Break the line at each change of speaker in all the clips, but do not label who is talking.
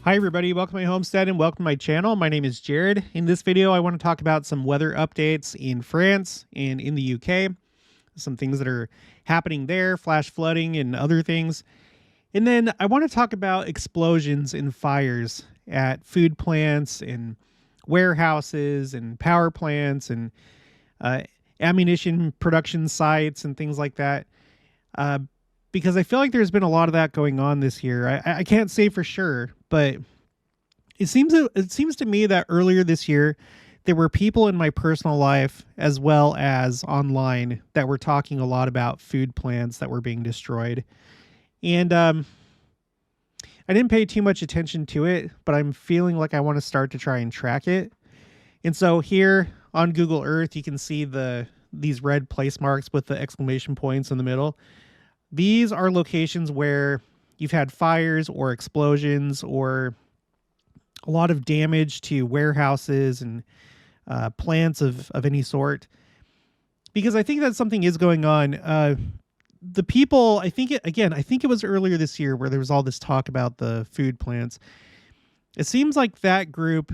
Hi everybody, welcome to my homestead and welcome to my channel. My name is Jared. In this video, I want to talk about some weather updates in France and in the UK, some things that are happening there, flash flooding and other things. And then I want to talk about explosions and fires at food plants and warehouses and power plants and uh, ammunition production sites and things like that. Because I feel like there's been a lot of that going on this year. I can't say for sure, but it seems to me that earlier this year there were people in my personal life as well as online that were talking a lot about food plants that were being destroyed. And I didn't pay too much attention to it, but I'm feeling like I want to start to try and track it. And so here on Google Earth, you can see these red place marks with the exclamation points in the middle. These are locations where you've had fires or explosions or a lot of damage to warehouses and plants of any sort. Because I think that something is going on. The people, I think it was earlier this year where there was all this talk about the food plants. It seems like that group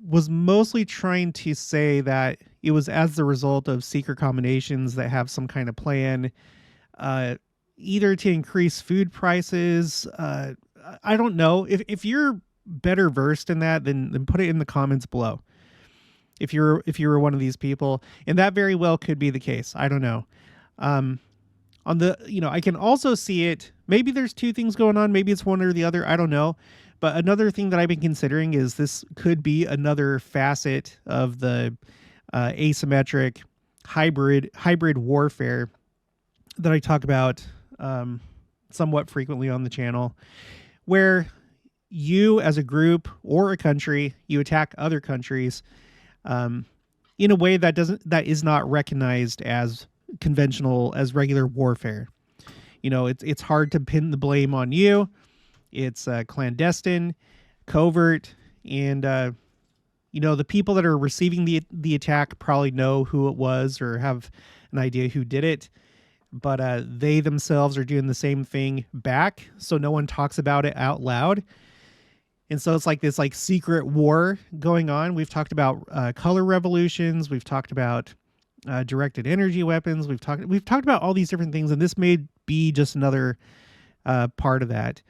was mostly trying to say that it was as the result of secret combinations that have some kind of plan, either to increase food prices. I don't know. If you're better versed in that, then put it in the comments below. If you were one of these people, and that very well could be the case. I don't know. On the, I can also see it. Maybe there's two things going on. Maybe it's one or the other. I don't know. But another thing that I've been considering is this could be another facet of the asymmetric hybrid warfare that I talk about somewhat frequently on the channel, where you as a group or a country, you attack other countries in a way that is not recognized as conventional, as regular warfare. It's hard to pin the blame on you. It's clandestine, covert, and the people that are receiving the attack probably know who it was or have an idea who did it. But they themselves are doing the same thing back, so no one talks about it out loud. And so it's like this secret war going on. We've talked about color revolutions. We've talked about directed energy weapons. We've talked about all these different things, and this may be just another part of that.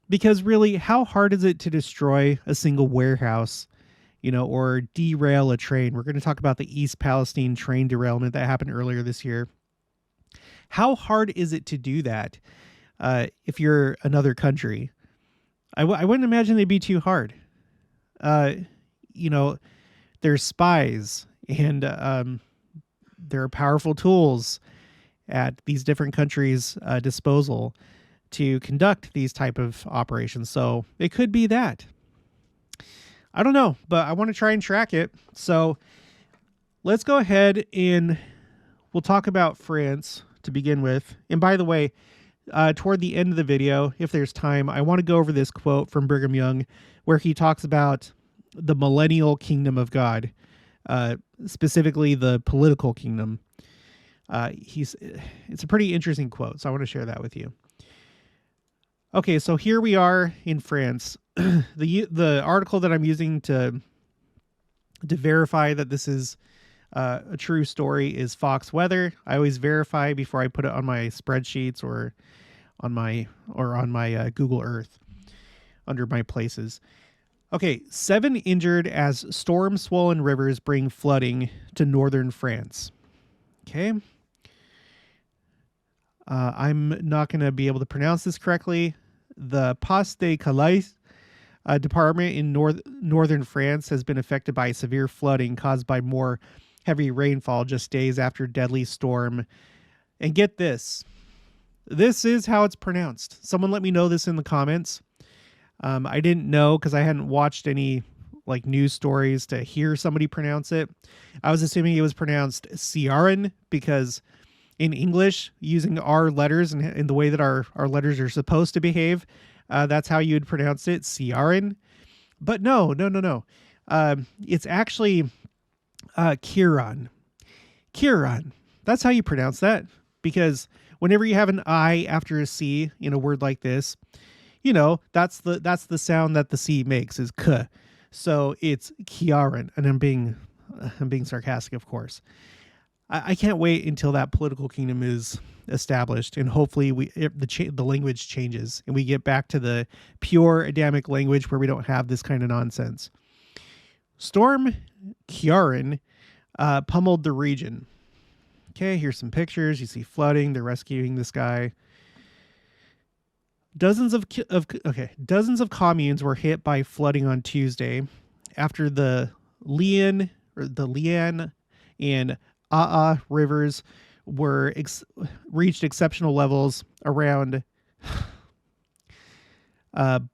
Because really, how hard is it to destroy a single warehouse, or derail a train? We're going to talk about the East Palestine train derailment that happened earlier this year. How hard is it to do that if you're another country? I wouldn't imagine it'd be too hard. There's spies and there are powerful tools at these different countries' disposal to conduct these type of operations. So it could be that. I don't know, but I want to try and track it. So let's go ahead and we'll talk about France to begin with. And by the way, toward the end of the video, if there's time, I want to go over this quote from Brigham Young where he talks about the millennial kingdom of God, specifically the political kingdom. It's a pretty interesting quote, so I want to share that with you. Okay, so here we are in France. The article that I'm using to verify that this is a true story is Fox Weather. I always verify before I put it on my spreadsheets or on my Google Earth under my places. Okay, 7 injured as storm-swollen rivers bring flooding to northern France. Okay. I'm not going to be able to pronounce this correctly. The Pas-de-Calais department in northern France has been affected by severe flooding caused by more heavy rainfall just days after deadly storm. And get this. This is how it's pronounced. Someone let me know this in the comments. I didn't know because I hadn't watched any news stories to hear somebody pronounce it. I was assuming it was pronounced Ciaran because in English, using our letters and in the way that our letters are supposed to behave, that's how you would pronounce it, Ciaran. But no. It's actually Kieran. That's how you pronounce that, because whenever you have an I after a C in a word like this, you know, that's the sound that the C makes is k. So it's Kiaran, and I'm being sarcastic, of course. I can't wait until that political kingdom is established, and hopefully the language changes and we get back to the pure Adamic language where we don't have this kind of nonsense. Storm Kiaran pummeled the region. Okay, here's some pictures. You see flooding. They're rescuing this guy. Dozens of communes were hit by flooding on Tuesday after the Lian and rivers reached exceptional levels around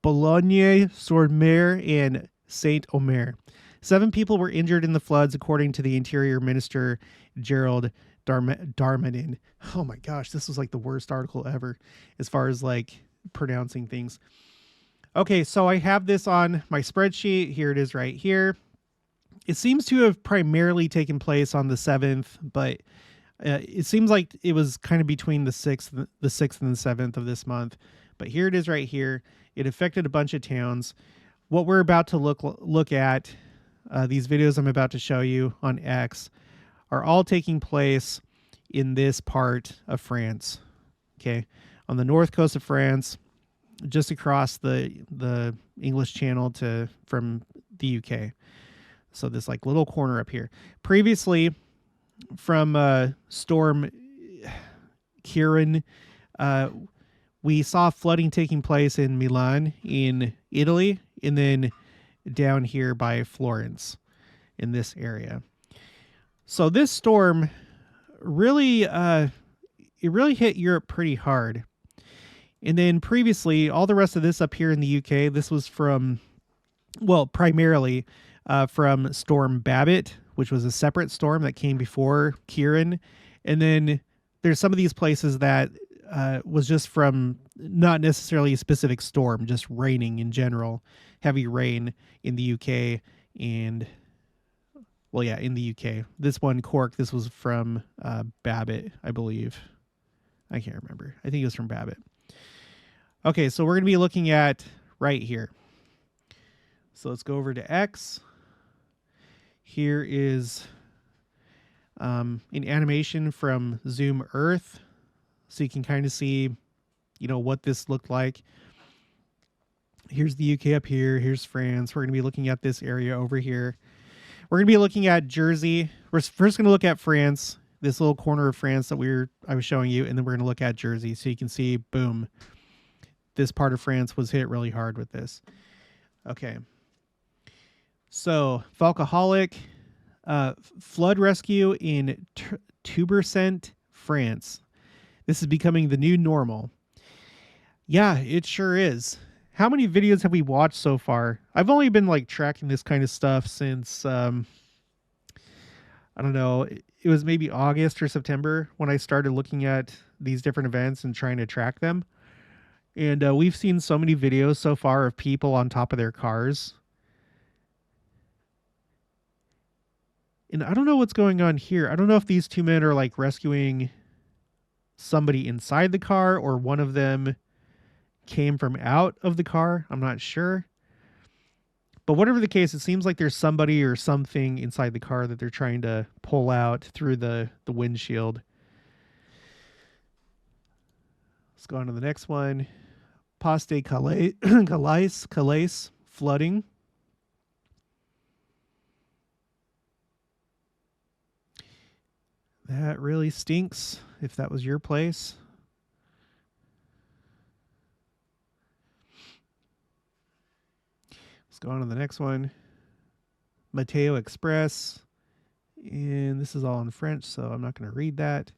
Boulogne-sur-Mer and Saint-Omer. 7 people were injured in the floods, according to the Interior Minister Gerald Darmanin. Oh my gosh, this was like the worst article ever as far as like pronouncing things. Okay, so I have this on my spreadsheet. Here it is right here. It seems to have primarily taken place on the 7th, but it seems like it was kind of between the 6th and the 7th of this month. But here it is right here. It affected a bunch of towns. What we're about to look at, these videos I'm about to show you on X, are all taking place in this part of France. Okay, on the north coast of France, just across the English Channel from the UK. So this like little corner up here. Previously, from Storm Kiaran, we saw flooding taking place in Milan, in Italy, and then down here by Florence in this area. So this storm really, it really hit Europe pretty hard. And then previously, all the rest of this up here in the UK, this was from, well, primarily from Storm Babbitt, which was a separate storm that came before Kiaran. And then there's some of these places that was just from not necessarily a specific storm, just raining in general, heavy rain in the UK and, well, yeah, in the UK. This one, Cork, this was from Babbitt, I believe. I can't remember. I think it was from Babbitt. Okay, so we're going to be looking at right here. So let's go over to X. Here is an animation from Zoom Earth. So you can kind of see, you know, what this looked like. Here's the UK up here. Here's France. We're going to be looking at this area over here. We're going to be looking at Jersey. We're first going to look at France, this little corner of France that I was showing you, and then we're going to look at Jersey. So you can see, boom, this part of France was hit really hard with this. Okay. So, Falcoholic, flood rescue in Tubercent, France. This is becoming the new normal. Yeah, it sure is. How many videos have we watched so far? I've only been like tracking this kind of stuff since, I don't know, it was maybe August or September when I started looking at these different events and trying to track them. And we've seen so many videos so far of people on top of their cars. And I don't know what's going on here. I don't know if these 2 men are like rescuing somebody inside the car or one of them came from out of the car. I'm not sure. But whatever the case, it seems like there's somebody or something inside the car that they're trying to pull out through the windshield. Let's go on to the next one. Paste Calais, flooding. That really stinks if that was your place. Let's go on to the next one. Mateo Express. And this is all in French, so I'm not going to read that.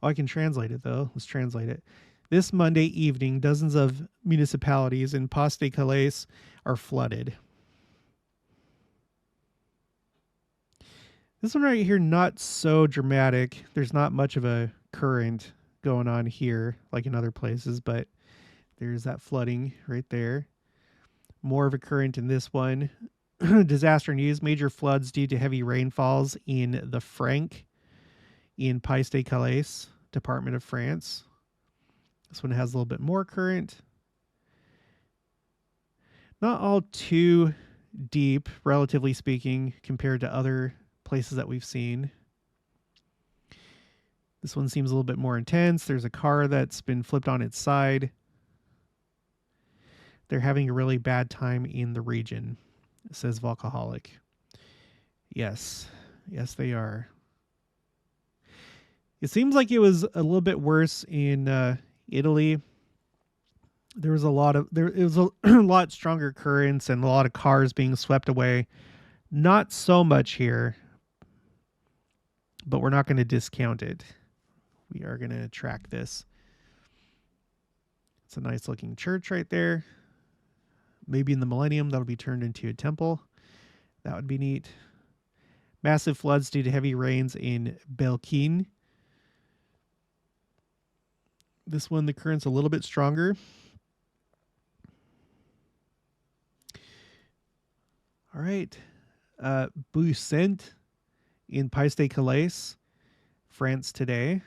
Oh, I can translate it, though. Let's translate it. This Monday evening, dozens of municipalities in Pas-de-Calais are flooded. This one right here, not so dramatic. There's not much of a current going on here, like in other places, but there's that flooding right there. More of a current in this one. Disaster news, major floods due to heavy rainfalls in the Franc in Pas-de-Calais, Department of France. This one has a little bit more current. Not all too deep, relatively speaking, compared to other places that we've seen. This one seems a little bit more intense. There's a car that's been flipped on its side. They're having a really bad time in the region, says Volcaholic. Yes. Yes, they are. It seems like it was a little bit worse in Italy. There was it was a lot stronger currents and a lot of cars being swept away. Not so much here, but we're not going to discount it. We are going to track this. It's a nice looking church right there. Maybe in the millennium that'll be turned into a temple. That would be neat. Massive floods due to heavy rains in Belkin. This one, the current's a little bit stronger. All right. Boussent in Pays-de-Calais, France today.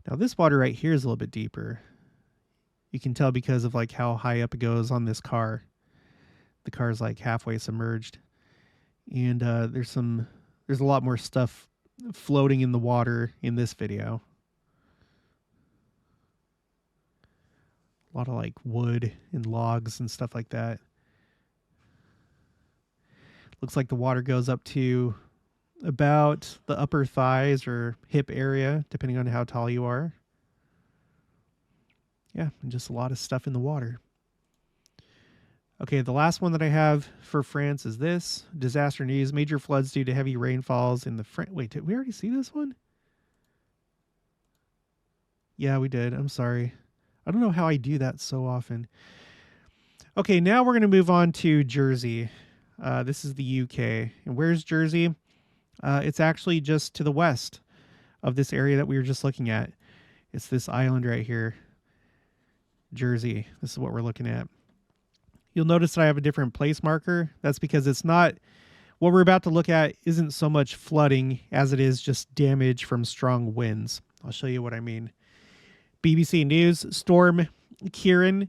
Now this water right here is a little bit deeper. You can tell because of like how high up it goes on this car. The car is like halfway submerged. And there's a lot more stuff floating in the water in this video. A lot of like wood and logs and stuff like that. Looks like the water goes up to about the upper thighs or hip area, depending on how tall you are. Yeah, and just a lot of stuff in the water. Okay, the last one that I have for France is this. Disaster news. Major floods due to heavy rainfalls in the... Wait, did we already see this one? Yeah, we did. I'm sorry. I don't know how I do that so often. Okay, now we're going to move on to Jersey. This is the UK. And where's Jersey? It's actually just to the west of this area that we were just looking at. It's this island right here. Jersey. This is what we're looking at. You'll notice that I have a different place marker. That's because it's not... What we're about to look at isn't so much flooding as it is just damage from strong winds. I'll show you what I mean. BBC News, Storm Kieran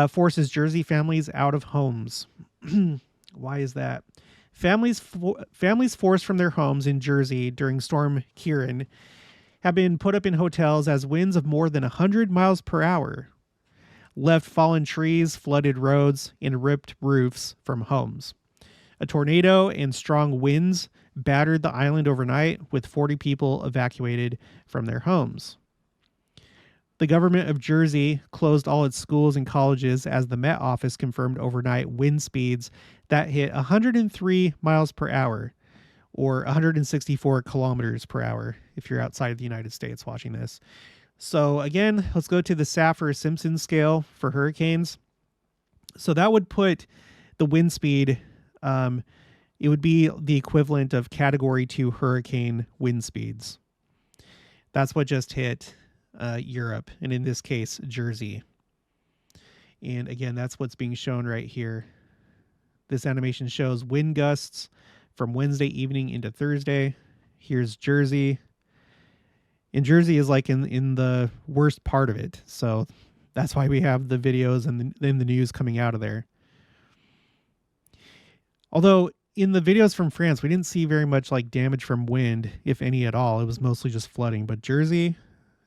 forces Jersey families out of homes. Why is that? Families forced from their homes in Jersey during Storm Kieran have been put up in hotels as winds of more than 100 miles per hour left fallen trees, flooded roads, and ripped roofs from homes. A tornado and strong winds battered the island overnight, with 40 people evacuated from their homes. The government of Jersey closed all its schools and colleges as the Met Office confirmed overnight wind speeds that hit 103 miles per hour, or 164 kilometers per hour if you're outside of the United States watching this. So again, let's go to the Saffir-Simpson scale for hurricanes. So that would put the wind speed, it would be the equivalent of Category 2 hurricane wind speeds. That's what just hit Europe, and in this case, Jersey. And again, that's what's being shown right here. This animation shows wind gusts from Wednesday evening into Thursday. Here's Jersey. And Jersey is like in the worst part of it. So that's why we have the videos and the news coming out of there. Although in the videos from France, we didn't see very much like damage from wind, if any at all. It was mostly just flooding. But Jersey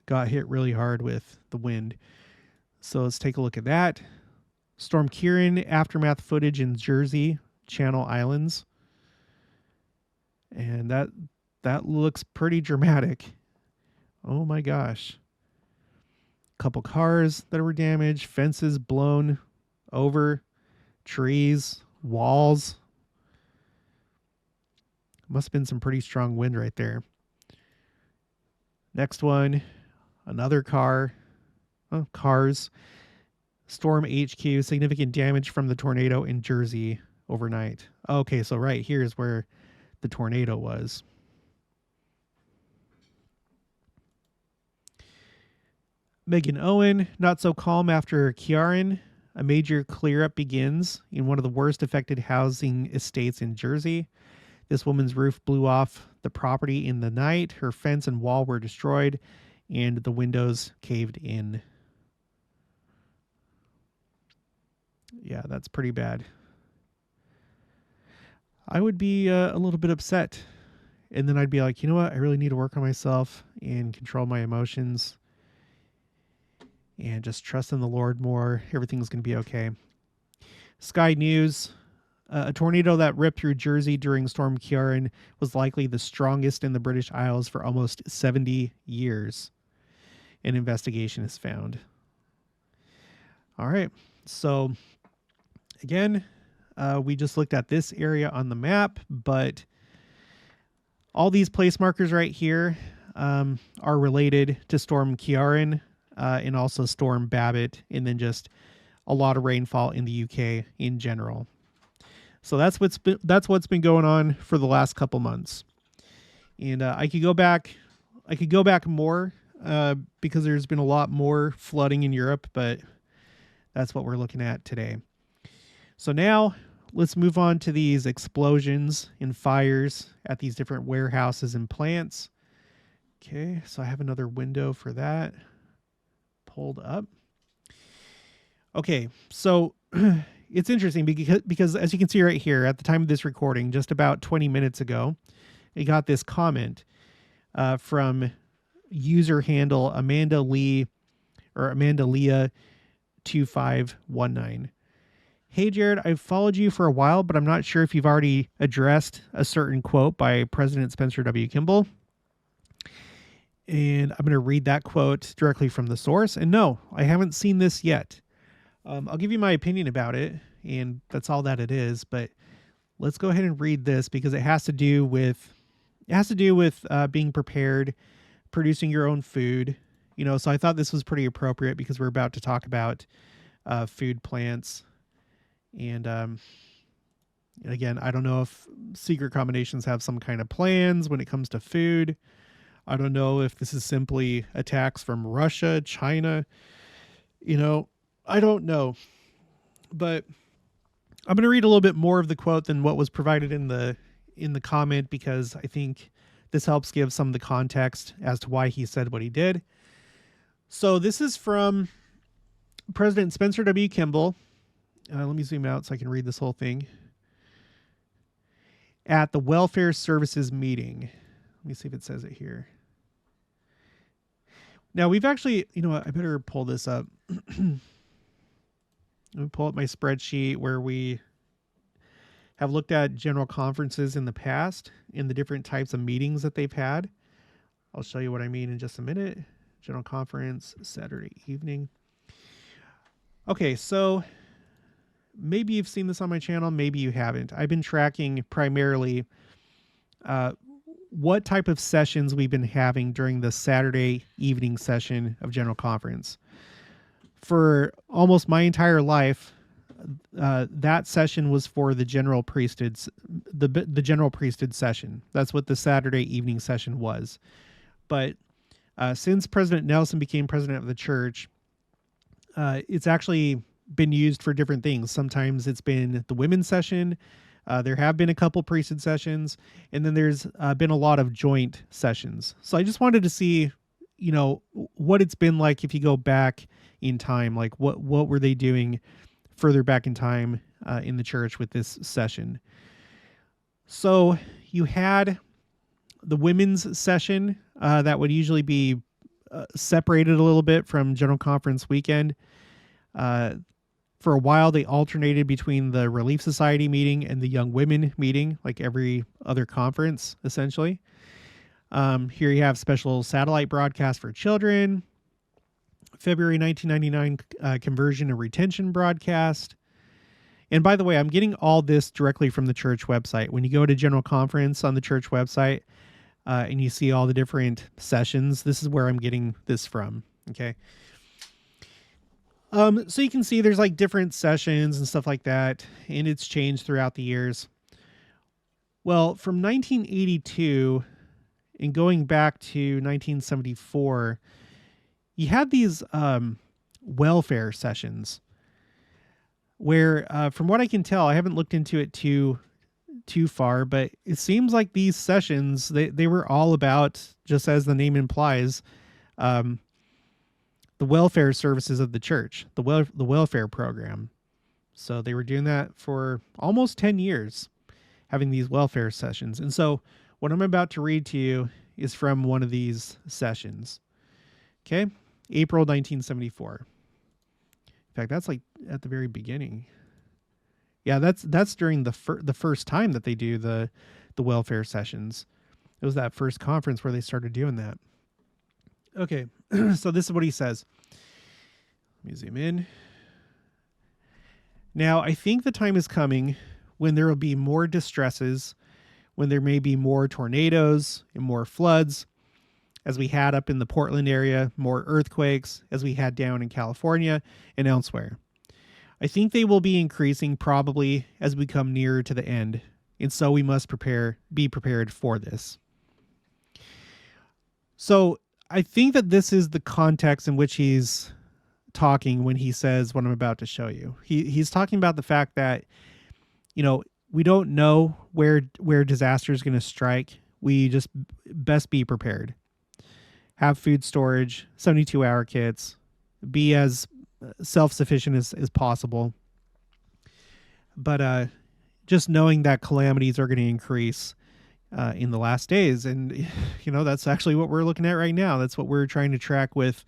got hit really hard with the wind. So let's take a look at that. Storm Kieran aftermath footage in Jersey, Channel Islands. And that looks pretty dramatic. Oh my gosh. Couple cars that were damaged, fences blown over, trees, walls. Must have been some pretty strong wind right there. Next one, another car. Oh, cars. Storm HQ, significant damage from the tornado in Jersey overnight. Okay, so right here is where the tornado was. Megan Owen, not so calm after Kieran. A major clear-up begins in one of the worst affected housing estates in Jersey. This woman's roof blew off the property in the night. Her fence and wall were destroyed, and the windows caved in. Yeah, that's pretty bad. I would be a little bit upset. And then I'd be like, you know what? I really need to work on myself and control my emotions and just trust in the Lord more. Everything's going to be okay. Sky News. A tornado that ripped through Jersey during Storm Ciarán was likely the strongest in the British Isles for almost 70 years. An investigation is found. All right. So, again, we just looked at this area on the map, but all these place markers right here are related to Storm Ciarán and also Storm Babbitt, and then just a lot of rainfall in the UK in general. So that's what's been going on for the last couple months. And I could go back more because there's been a lot more flooding in Europe, but that's what we're looking at today. So now let's move on to these explosions and fires at these different warehouses and plants. Okay, so I have another window for that pulled up. Okay, so it's interesting because as you can see right here, at the time of this recording, just about 20 minutes ago, I got this comment from user handle Amanda Leah 2519. Hey, Jared, I've followed you for a while, but I'm not sure if you've already addressed a certain quote by President Spencer W. Kimball. And I'm going to read that quote directly from the source. And no, I haven't seen this yet. I'll give you my opinion about it, and that's all that it is. But let's go ahead and read this because it has to do with being prepared, producing your own food. You know, so I thought this was pretty appropriate because we're about to talk about food plants. And again, I don't know if secret combinations have some kind of plans when it comes to food. I don't know if this is simply attacks from Russia, China. You know, I don't know. But I'm going to read a little bit more of the quote than what was provided in the comment because I think this helps give some of the context as to why he said what he did. So this is from President Spencer W. Kimball. Let me zoom out so I can read this whole thing. At the Welfare Services meeting. Let me see if it says it here. Now, we've actually, you know what, I better pull this up. Let me pull up my spreadsheet where we have looked at general conferences in the past and the different types of meetings that they've had. I'll show you what I mean in just a minute. General conference, Saturday evening. Okay, so maybe you've seen this on my channel, maybe you haven't. I've been tracking primarily what type of sessions we've been having during the Saturday evening session of General Conference. For almost my entire life, that session was for the general priesthood, the general priesthood session. That's what the Saturday evening session was. But since President Nelson became president of the church, it's actually been used for different things. Sometimes it's been the women's session. There have been a couple priesthood sessions, and then there's been a lot of joint sessions. So I just wanted to see, you know, what it's been like if you go back in time, like what were they doing further back in time in the church with this session. So you had the women's session that would usually be separated a little bit from General Conference weekend. For a while, they alternated between the Relief Society meeting and the Young Women meeting, like every other conference, essentially. Here you have special satellite broadcast for children, February 1999 conversion and retention broadcast. And by the way, I'm getting all this directly from the church website. When you go to General Conference on the church website and you see all the different sessions, this is where I'm getting this from, okay? So you can see there's like different sessions and stuff like that, and it's changed throughout the years. Well, from 1982 and going back to 1974, you had these welfare sessions where, from what I can tell, I haven't looked into it too far, but it seems like these sessions, they were all about, just as the name implies, the welfare services of the church, the welfare program. So they were doing that for almost 10 years, having these welfare sessions. And so what I'm about to read to you is from one of these sessions. Okay, April 1974. In fact, that's like at the very beginning. Yeah, that's during the first time that they do the welfare sessions. It was that first conference where they started doing that. Okay, so this is what he says. Let me zoom in. Now, I think the time is coming when there will be more distresses, when there may be more tornadoes and more floods, as we had up in the Portland area, more earthquakes, as we had down in California and elsewhere. I think they will be increasing probably as we come nearer to the end, and so we must be prepared for this. So I think that this is the context in which he's talking when he says what I'm about to show you. He's talking about the fact that, we don't know where disaster is going to strike. We just best be prepared. Have food storage, 72-hour kits, be as self-sufficient as possible. But just knowing that calamities are going to increase in the last days. And, that's actually what we're looking at right now. That's what we're trying to track with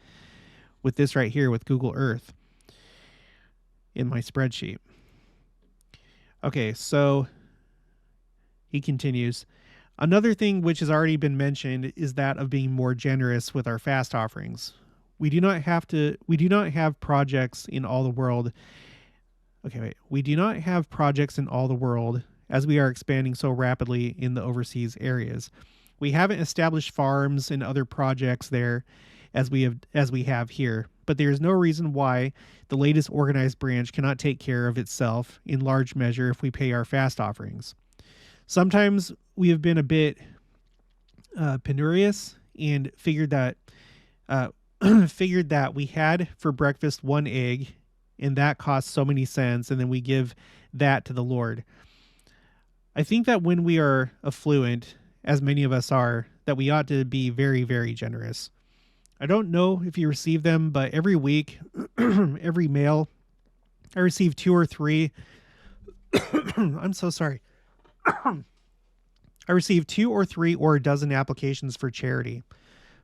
this right here with Google Earth in my spreadsheet. Okay, so he continues. Another thing which has already been mentioned is that of being more generous with our fast offerings. We do not have projects in all the world. We do not have projects in all the world as we are expanding so rapidly in the overseas areas. We haven't established farms and other projects there as we have here, but there is no reason why the latest organized branch cannot take care of itself in large measure if we pay our fast offerings. Sometimes we have been a bit penurious and figured that we had for breakfast 1 egg, and that costs so many cents, and then we give that to the Lord. I think that when we are affluent, as many of us are, that we ought to be very, very generous. I don't know if you receive them, but every week, every mail, I receive 2 or 3. I'm so sorry. I received 2 or 3 or a dozen applications for charity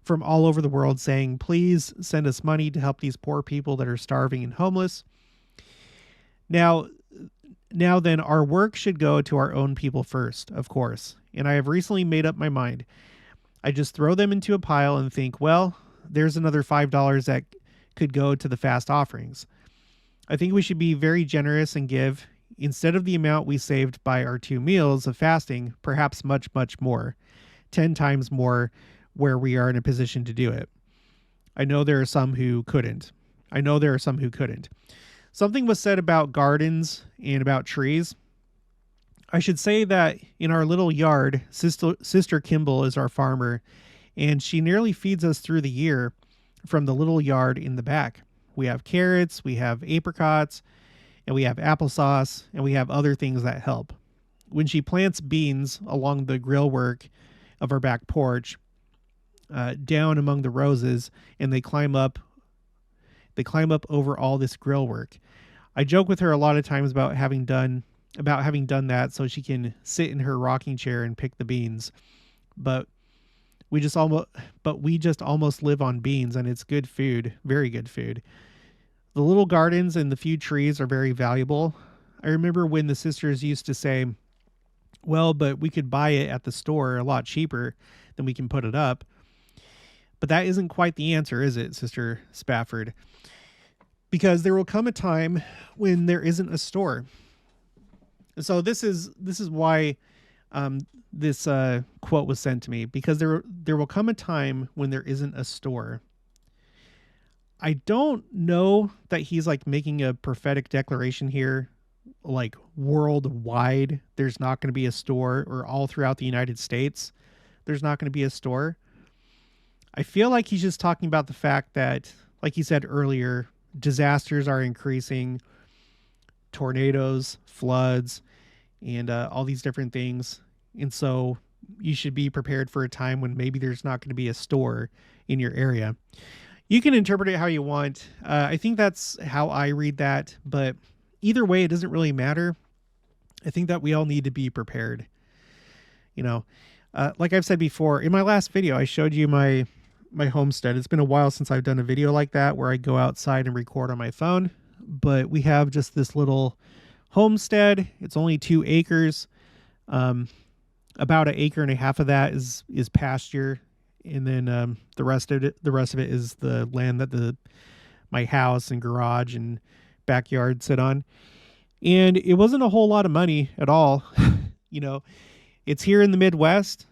from all over the world saying, please send us money to help these poor people that are starving and homeless. Now then, our work should go to our own people first, of course. And I have recently made up my mind. I just throw them into a pile and think, well, there's another $5 that could go to the fast offerings. I think we should be very generous and give, instead of the amount we saved by our 2 meals of fasting, perhaps much, much more, 10 times more, where we are in a position to do it. I know there are some who couldn't. Something was said about gardens and about trees. I should say that in our little yard, Sister Kimball is our farmer, and she nearly feeds us through the year from the little yard in the back. We have carrots, we have apricots, and we have applesauce, and we have other things that help. When she plants beans along the grill work of our back porch, down among the roses, and they climb up over all this grill work. I joke with her a lot of times about having done that so she can sit in her rocking chair and pick the beans. But we just almost live on beans, and it's good food, very good food. The little gardens and the few trees are very valuable. I remember when the sisters used to say, well, but we could buy it at the store a lot cheaper than we can put it up. But that isn't quite the answer, is it, Sister Spafford? Because there will come a time when there isn't a store. And so this is why this quote was sent to me, because there will come a time when there isn't a store. I don't know that he's like making a prophetic declaration here, like worldwide there's not going to be a store, or all throughout the United States there's not going to be a store. I feel like he's just talking about the fact that, like he said earlier, disasters are increasing, tornadoes, floods, and all these different things. And so you should be prepared for a time when maybe there's not going to be a store in your area. You can interpret it how you want. I think that's how I read that, but either way, it doesn't really matter. I think that we all need to be prepared. You know, like I've said before, in my last video, I showed you my homestead. It's been a while since I've done a video like that where I go outside and record on my phone, but we have just this little homestead. It's only 2 acres. About 1.5 acres of that is pasture, and then the rest of it is the land that my house and garage and backyard sit on. And it wasn't a whole lot of money at all. You know, it's here in the Midwest.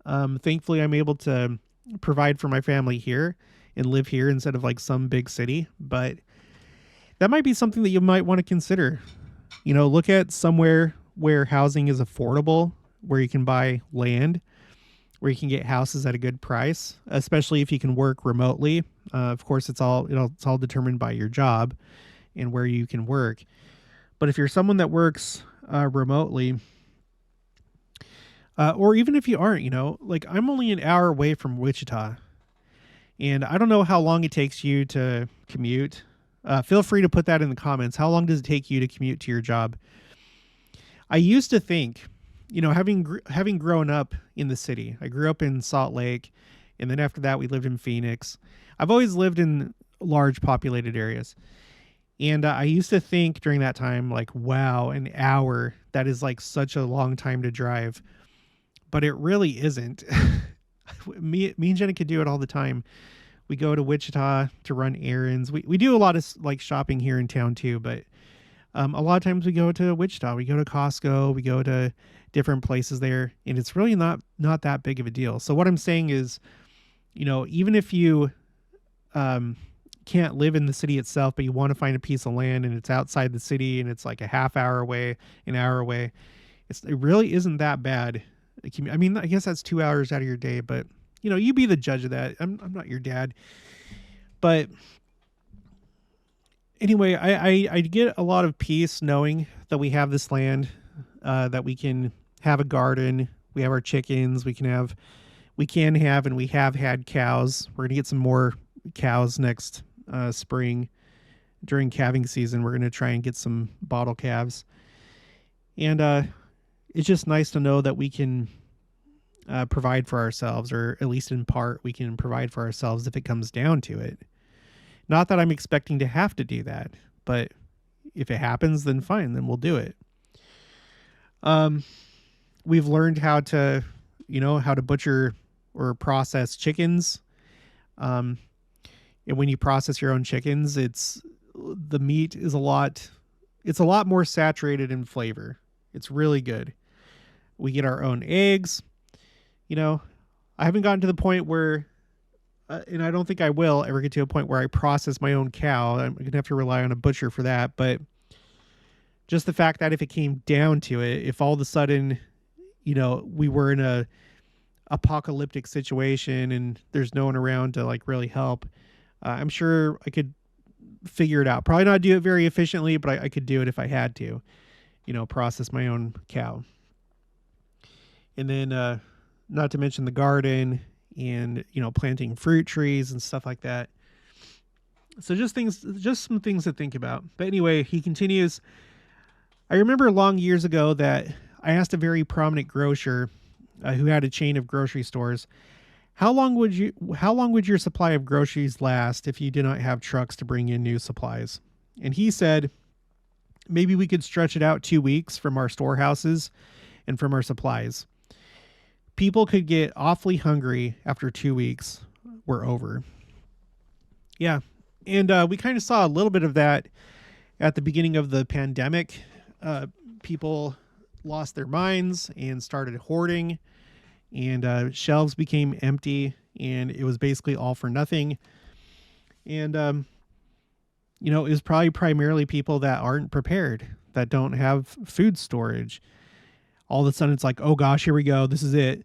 Thankfully, I'm able to provide for my family here and live here instead of like some big city. But that might be something that you might want to consider. You know, look at somewhere where housing is affordable, where you can buy land, where you can get houses at a good price, especially if you can work remotely. Of course, it's all determined by your job and where you can work. But if you're someone that works remotely, or even if you aren't, you know, like I'm only an hour away from Wichita, and I don't know how long it takes you to commute. Feel free to put that in the comments. How long does it take you to commute to your job? I used to think, you know, having grown up in the city, I grew up in Salt Lake, and then after that we lived in Phoenix. I've always lived in large populated areas. And I used to think during that time, like, wow, an hour, that is like such a long time to drive. But it really isn't. me and Jenna could do it all the time. We go to Wichita to run errands. We do a lot of like shopping here in town too, but a lot of times we go to Wichita, we go to Costco, we go to different places there, and it's really not that big of a deal. So what I'm saying is, you know, even if you can't live in the city itself, but you want to find a piece of land and it's outside the city and it's like a half hour away, an hour away, it really isn't that bad. I mean, I guess that's 2 hours out of your day, but you know, you be the judge of that. I'm not your dad. But anyway, I get a lot of peace knowing that we have this land, that we can have a garden. We have our chickens. We have and we have had cows. We're going to get some more cows next spring during calving season. We're going to try and get some bottle calves. And it's just nice to know that we can provide for ourselves, or at least in part, we can provide for ourselves if it comes down to it. Not that I'm expecting to have to do that, but if it happens, then fine, then we'll do it. We've learned how to butcher or process chickens. And when you process your own chickens, the meat is a lot more saturated in flavor. It's really good. We get our own eggs. You know, I haven't gotten to the point where, and I don't think I will ever get to a point where I process my own cow. I'm going to have to rely on a butcher for that. But just the fact that if it came down to it, if all of a sudden, you know, we were in a apocalyptic situation and there's no one around to like really help, I'm sure I could figure it out. Probably not do it very efficiently, but I could do it if I had to, you know, process my own cow. And then, not to mention the garden and, you know, planting fruit trees and stuff like that. So just some things to think about. But anyway, he continues. I remember long years ago that I asked a very prominent grocer who had a chain of grocery stores, how long would your supply of groceries last if you did not have trucks to bring in new supplies? And he said, maybe we could stretch it out 2 weeks from our storehouses and from our supplies. People could get awfully hungry after 2 weeks were over. Yeah. And we kind of saw a little bit of that at the beginning of the pandemic. People lost their minds and started hoarding, and shelves became empty, and it was basically all for nothing. And, you know, it was probably primarily people that aren't prepared, that don't have food storage. All of a sudden it's like, oh gosh, here we go. This is it.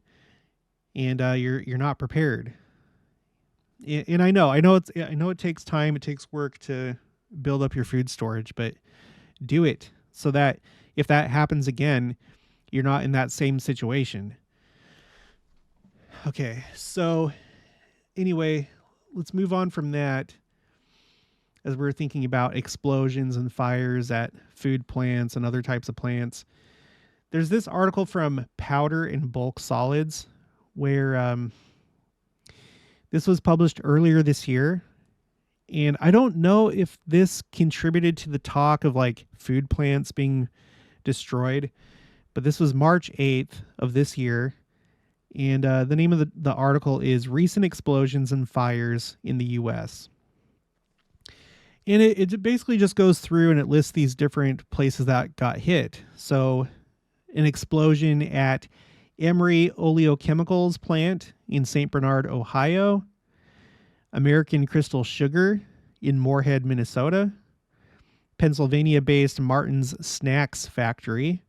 And you're not prepared. And I know it takes time. It takes work to build up your food storage, but do it so that if that happens again, you're not in that same situation. Okay. So anyway, let's move on from that. as we're thinking about explosions and fires at food plants and other types of plants. There's this article from Powder and Bulk Solids where this was published earlier this year. And I don't know if this contributed to the talk of like food plants being destroyed, but this was March 8th of this year. And the name of the article is Recent Explosions and Fires in the U.S. And it basically just goes through and it lists these different places that got hit. So an explosion at Emery Oleochemicals plant in St. Bernard, Ohio. American Crystal Sugar in Moorhead, Minnesota. Pennsylvania-based Martin's Snacks Factory.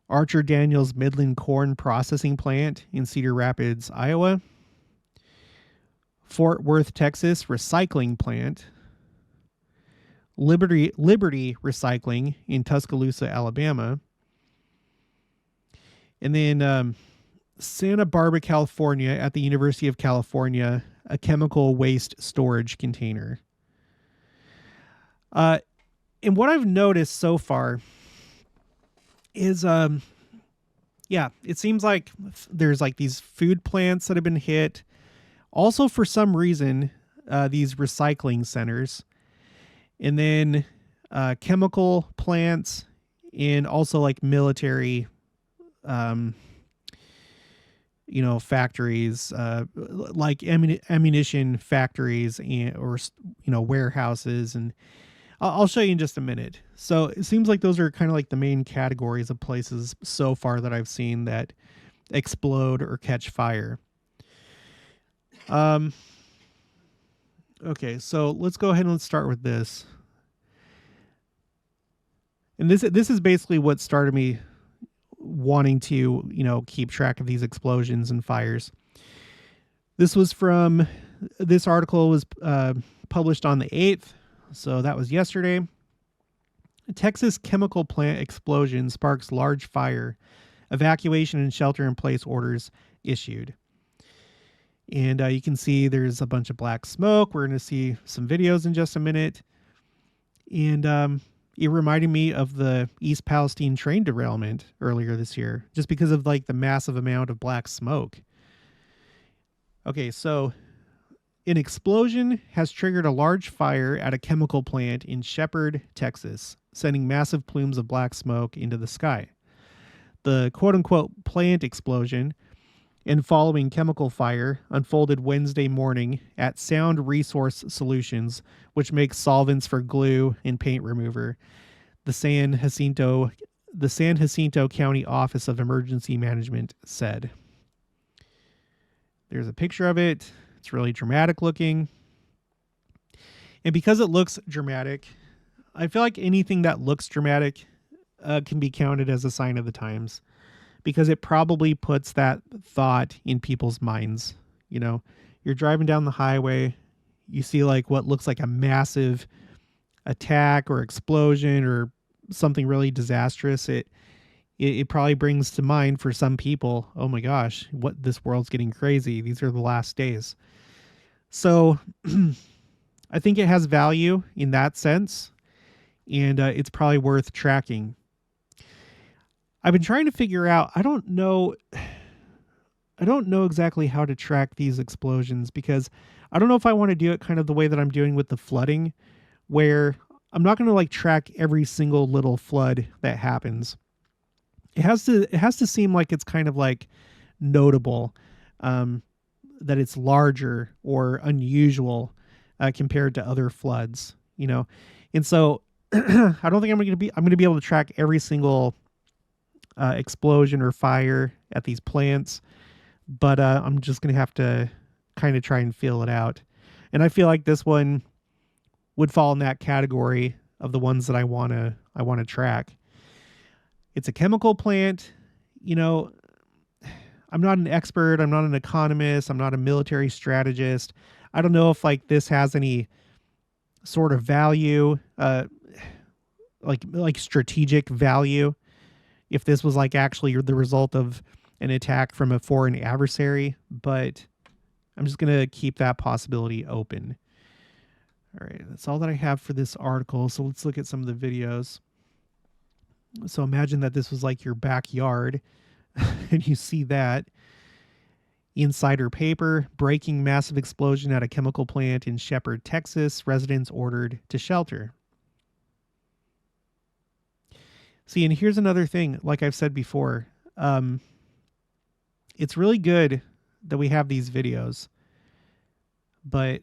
Archer Daniels Midland Corn Processing Plant in Cedar Rapids, Iowa. Fort Worth, Texas Recycling Plant. Liberty Recycling in Tuscaloosa, Alabama. And then Santa Barbara, California at the University of California, a chemical waste storage container. And what I've noticed so far is, it seems like there's like these food plants that have been hit. Also, for some reason, these recycling centers. And then chemical plants and also like military factories, like ammunition factories or warehouses. And I'll show you in just a minute. So it seems like those are kind of like the main categories of places so far that I've seen that explode or catch fire. Okay, so let's go ahead and let's start with this. And this is basically what started me wanting to, keep track of these explosions and fires. This article was published on the 8th, so that was yesterday. A Texas chemical plant explosion sparks large fire. Evacuation and shelter-in-place orders issued. And you can see there's a bunch of black smoke. We're going to see some videos in just a minute. And it reminded me of the East Palestine train derailment earlier this year, just because of like the massive amount of black smoke. Okay, so an explosion has triggered a large fire at a chemical plant in Shepherd, Texas, sending massive plumes of black smoke into the sky. The quote-unquote plant explosion and following chemical fire unfolded Wednesday morning at Sound Resource Solutions, which makes solvents for glue and paint remover, the San Jacinto County Office of Emergency Management said. There's a picture of it. It's really dramatic looking. And because it looks dramatic, I feel like anything that looks dramatic can be counted as a sign of the times, because it probably puts that thought in people's minds. You're driving down the highway, you see like what looks like a massive attack or explosion or something really disastrous. It probably brings to mind for some people, oh my gosh, this world's getting crazy. These are the last days. So I think it has value in that sense, and it's probably worth tracking. I've been trying to figure out, I don't know exactly how to track these explosions, because I don't know if I want to do it kind of the way that I'm doing with the flooding, where I'm not going to like track every single little flood that happens. It has to seem like it's kind of like notable, that it's larger or unusual compared to other floods, And so I don't think I'm going to be able to track every single explosion or fire at these plants, but I'm just going to have to kind of try and feel it out. And I feel like this one would fall in that category of the ones that I want to track. It's a chemical plant. I'm not an expert. I'm not an economist. I'm not a military strategist. I don't know if like this has any sort of value, like strategic value, if this was like actually the result of an attack from a foreign adversary, but I'm just going to keep that possibility open. All right, that's all that I have for this article. So let's look at some of the videos. So imagine that this was like your backyard and you see that. Insider paper, breaking massive explosion at a chemical plant in Shepherd, Texas. Residents ordered to shelter. See, and here's another thing, like I've said before. It's really good that we have these videos, but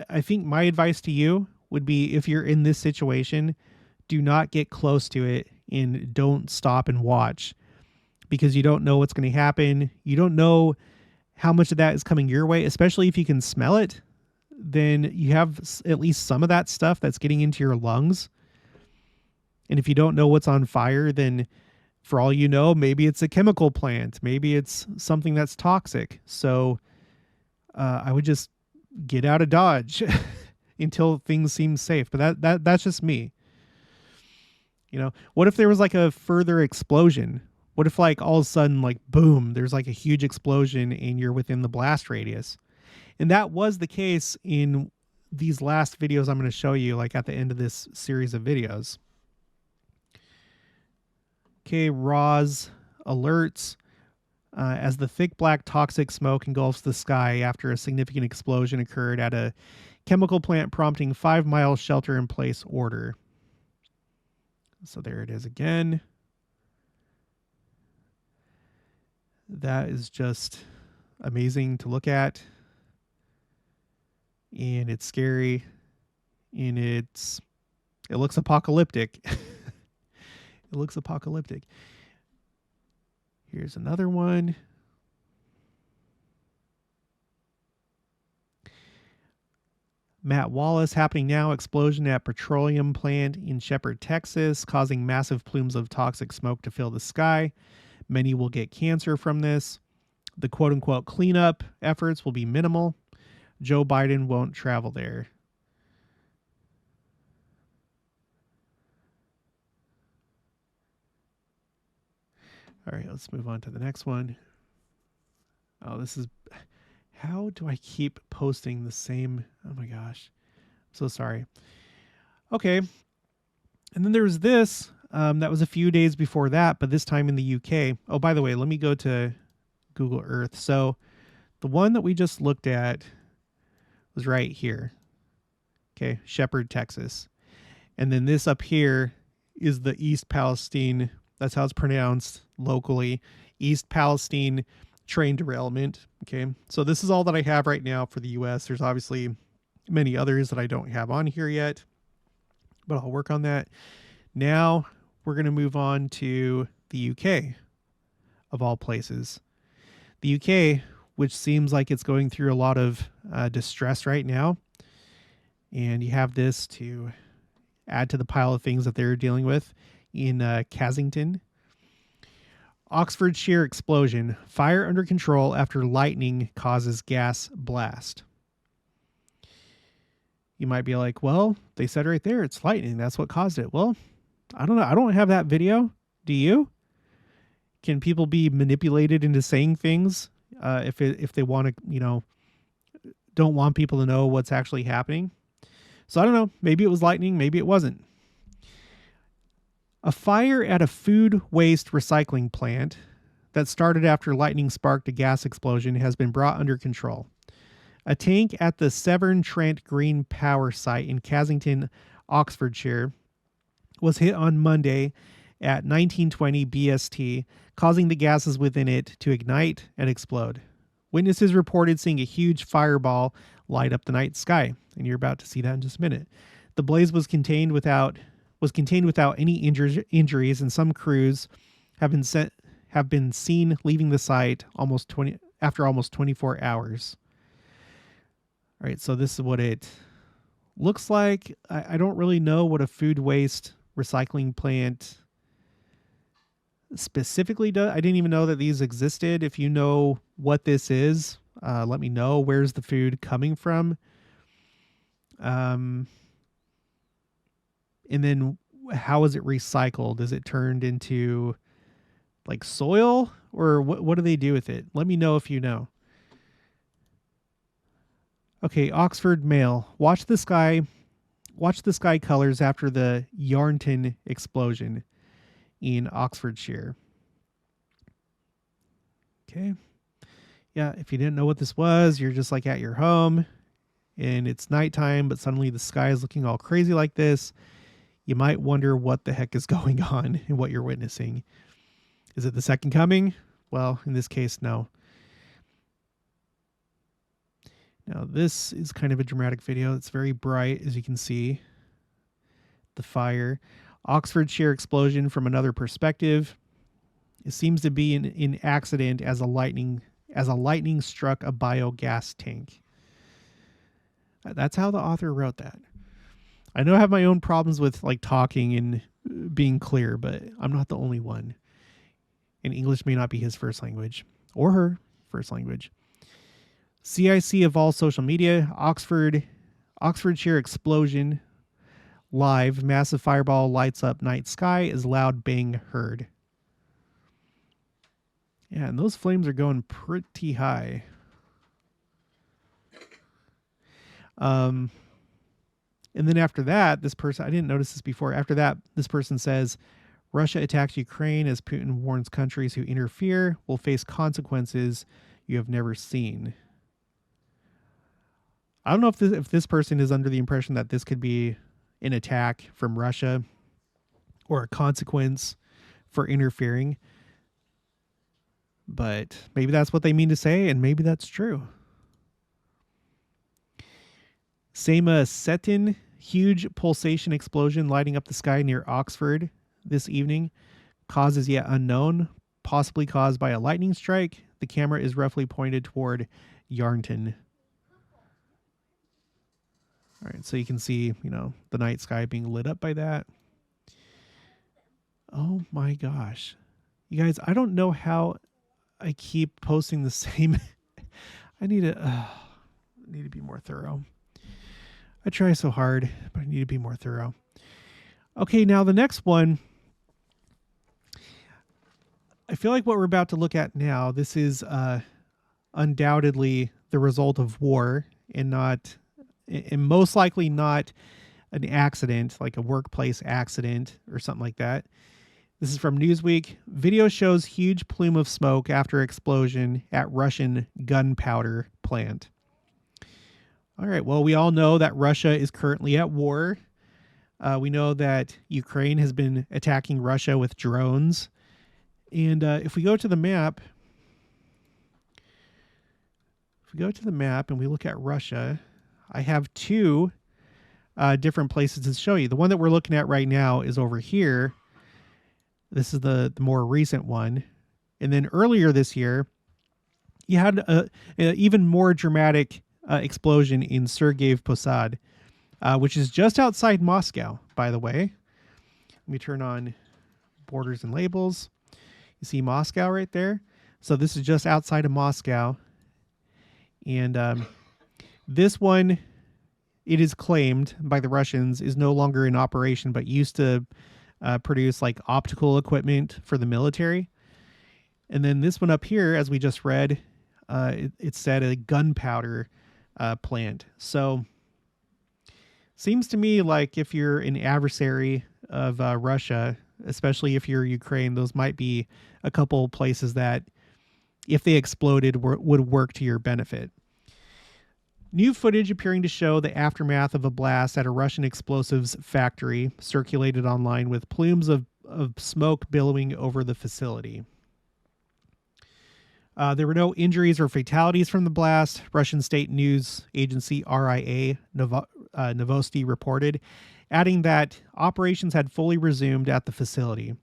I think my advice to you would be, if you're in this situation, do not get close to it and don't stop and watch, because you don't know what's going to happen. You don't know how much of that is coming your way, especially if you can smell it. Then you have at least some of that stuff that's getting into your lungs. And if you don't know what's on fire, then for all you know, maybe it's a chemical plant. Maybe it's something that's toxic. So I would just get out of Dodge until things seem safe. But that's just me. You know, what if there was like a further explosion? What if like all of a sudden, like, boom, there's like a huge explosion and you're within the blast radius? And that was the case in these last videos I'm going to show you, like at the end of this series of videos. Okay, RAWs alerts as the thick black toxic smoke engulfs the sky after a significant explosion occurred at a chemical plant, prompting 5-mile shelter-in-place order. So there it is again. That is just amazing to look at. And it's scary. And it looks apocalyptic. It looks apocalyptic. Here's another one. Matt Wallace, happening now. Explosion at petroleum plant in Shepherd, Texas, causing massive plumes of toxic smoke to fill the sky. Many will get cancer from this. The quote-unquote cleanup efforts will be minimal. Joe Biden won't travel there. All right, let's move on to the next one. Oh, this is... How do I keep posting the same... Oh my gosh. I'm so sorry. Okay. And then there's this... that was a few days before that, but this time in the UK. Oh, by the way, let me go to Google Earth. So the one that we just looked at was right here. Okay, Shepherd, Texas. And then this up here is the East Palestine. That's how it's pronounced locally. East Palestine train derailment. Okay, so this is all that I have right now for the US. There's obviously many others that I don't have on here yet, but I'll work on that. Now we're going to move on to the UK, of all places. The UK, which seems like it's going through a lot of distress right now. And you have this to add to the pile of things that they're dealing with in Casington. Oxfordshire explosion. Fire under control after lightning causes gas blast. You might be like, well, they said right there, it's lightning. That's what caused it. Well, I don't know. I don't have that video. Do you? Can people be manipulated into saying things if they want to, you know, don't want people to know what's actually happening? So I don't know. Maybe it was lightning. Maybe it wasn't. A fire at a food waste recycling plant that started after lightning sparked a gas explosion has been brought under control. A tank at the Severn Trent Green Power site in Casington, Oxfordshire, was hit on Monday at 1920 BST, causing the gases within it to ignite and explode. Witnesses reported seeing a huge fireball light up the night sky, and you're about to see that in just a minute. The blaze was contained without any injuries, and some crews have been seen leaving the site after almost 24 hours. All right, so this is what it looks like. I don't really know what a food waste recycling plant specifically does. I didn't even know that these existed. If you know what this is, let me know. Where's the food coming from? And then how is it recycled? Is it turned into like soil, or what do they do with it? Let me know if you know. Okay, Oxford Mail. Watch the sky colors after the Yarnton explosion in Oxfordshire. Okay. Yeah, if you didn't know what this was, you're just like at your home and it's nighttime, but suddenly the sky is looking all crazy like this. You might wonder what the heck is going on and what you're witnessing. Is it the second coming? Well, in this case, no. Now, this is kind of a dramatic video. It's very bright, as you can see. The fire. Oxfordshire explosion from another perspective. It seems to be an accident as a lightning struck a biogas tank. That's how the author wrote that. I know I have my own problems with like talking and being clear, but I'm not the only one. And English may not be his first language or her first language. CIC of all social media, Oxfordshire explosion live, massive fireball lights up night sky as loud bang heard. Yeah, and those flames are going pretty high. And then after that, this person, I didn't notice this before. After that, this person says, Russia attacks Ukraine as Putin warns countries who interfere will face consequences you have never seen. I don't know if this person is under the impression that this could be an attack from Russia or a consequence for interfering. But maybe that's what they mean to say, and maybe that's true. Sema Setin, huge pulsation explosion lighting up the sky near Oxford this evening. Cause is yet unknown, possibly caused by a lightning strike. The camera is roughly pointed toward Yarnton. All right, so you can see, the night sky being lit up by that. Oh my gosh. You guys, I don't know how I keep posting the same. I need to be more thorough. I try so hard, but I need to be more thorough. Okay, now the next one. I feel like what we're about to look at now, this is undoubtedly the result of war and most likely not an accident, like a workplace accident or something like that. This is from Newsweek. Video shows huge plume of smoke after explosion at Russian gunpowder plant. All right, well, we all know that Russia is currently at war. We know that Ukraine has been attacking Russia with drones. And if we go to the map, and we look at Russia, I have two different places to show you. The one that we're looking at right now is over here. This is the more recent one. And then earlier this year, you had an even more dramatic explosion in Sergiev Posad, which is just outside Moscow, by the way. Let me turn on borders and labels. You see Moscow right there? So this is just outside of Moscow. And this one, it is claimed by the Russians, is no longer in operation, but used to produce like optical equipment for the military. And then this one up here, as we just read, it said a gunpowder plant. So seems to me like if you're an adversary of Russia, especially if you're Ukraine, those might be a couple places that, if they exploded, would work to your benefit. New footage appearing to show the aftermath of a blast at a Russian explosives factory circulated online with plumes of smoke billowing over the facility. There were no injuries or fatalities from the blast. Russian state news agency RIA Novosti reported, adding that operations had fully resumed at the facility.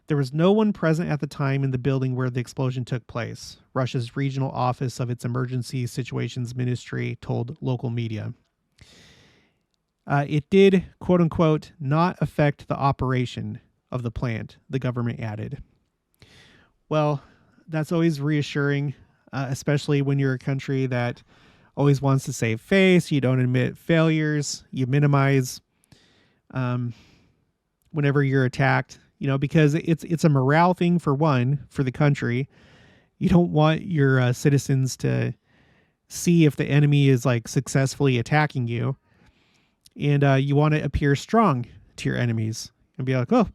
There was no one present at the time in the building where the explosion took place, Russia's regional office of its Emergency Situations Ministry told local media. It did, quote unquote, not affect the operation of the plant, the government added. Well, that's always reassuring, especially when you're a country that always wants to save face. You don't admit failures. You minimize whenever you're attacked, because it's a morale thing for one, for the country. You don't want your citizens to see if the enemy is like successfully attacking you. And you want to appear strong to your enemies and be like, oh,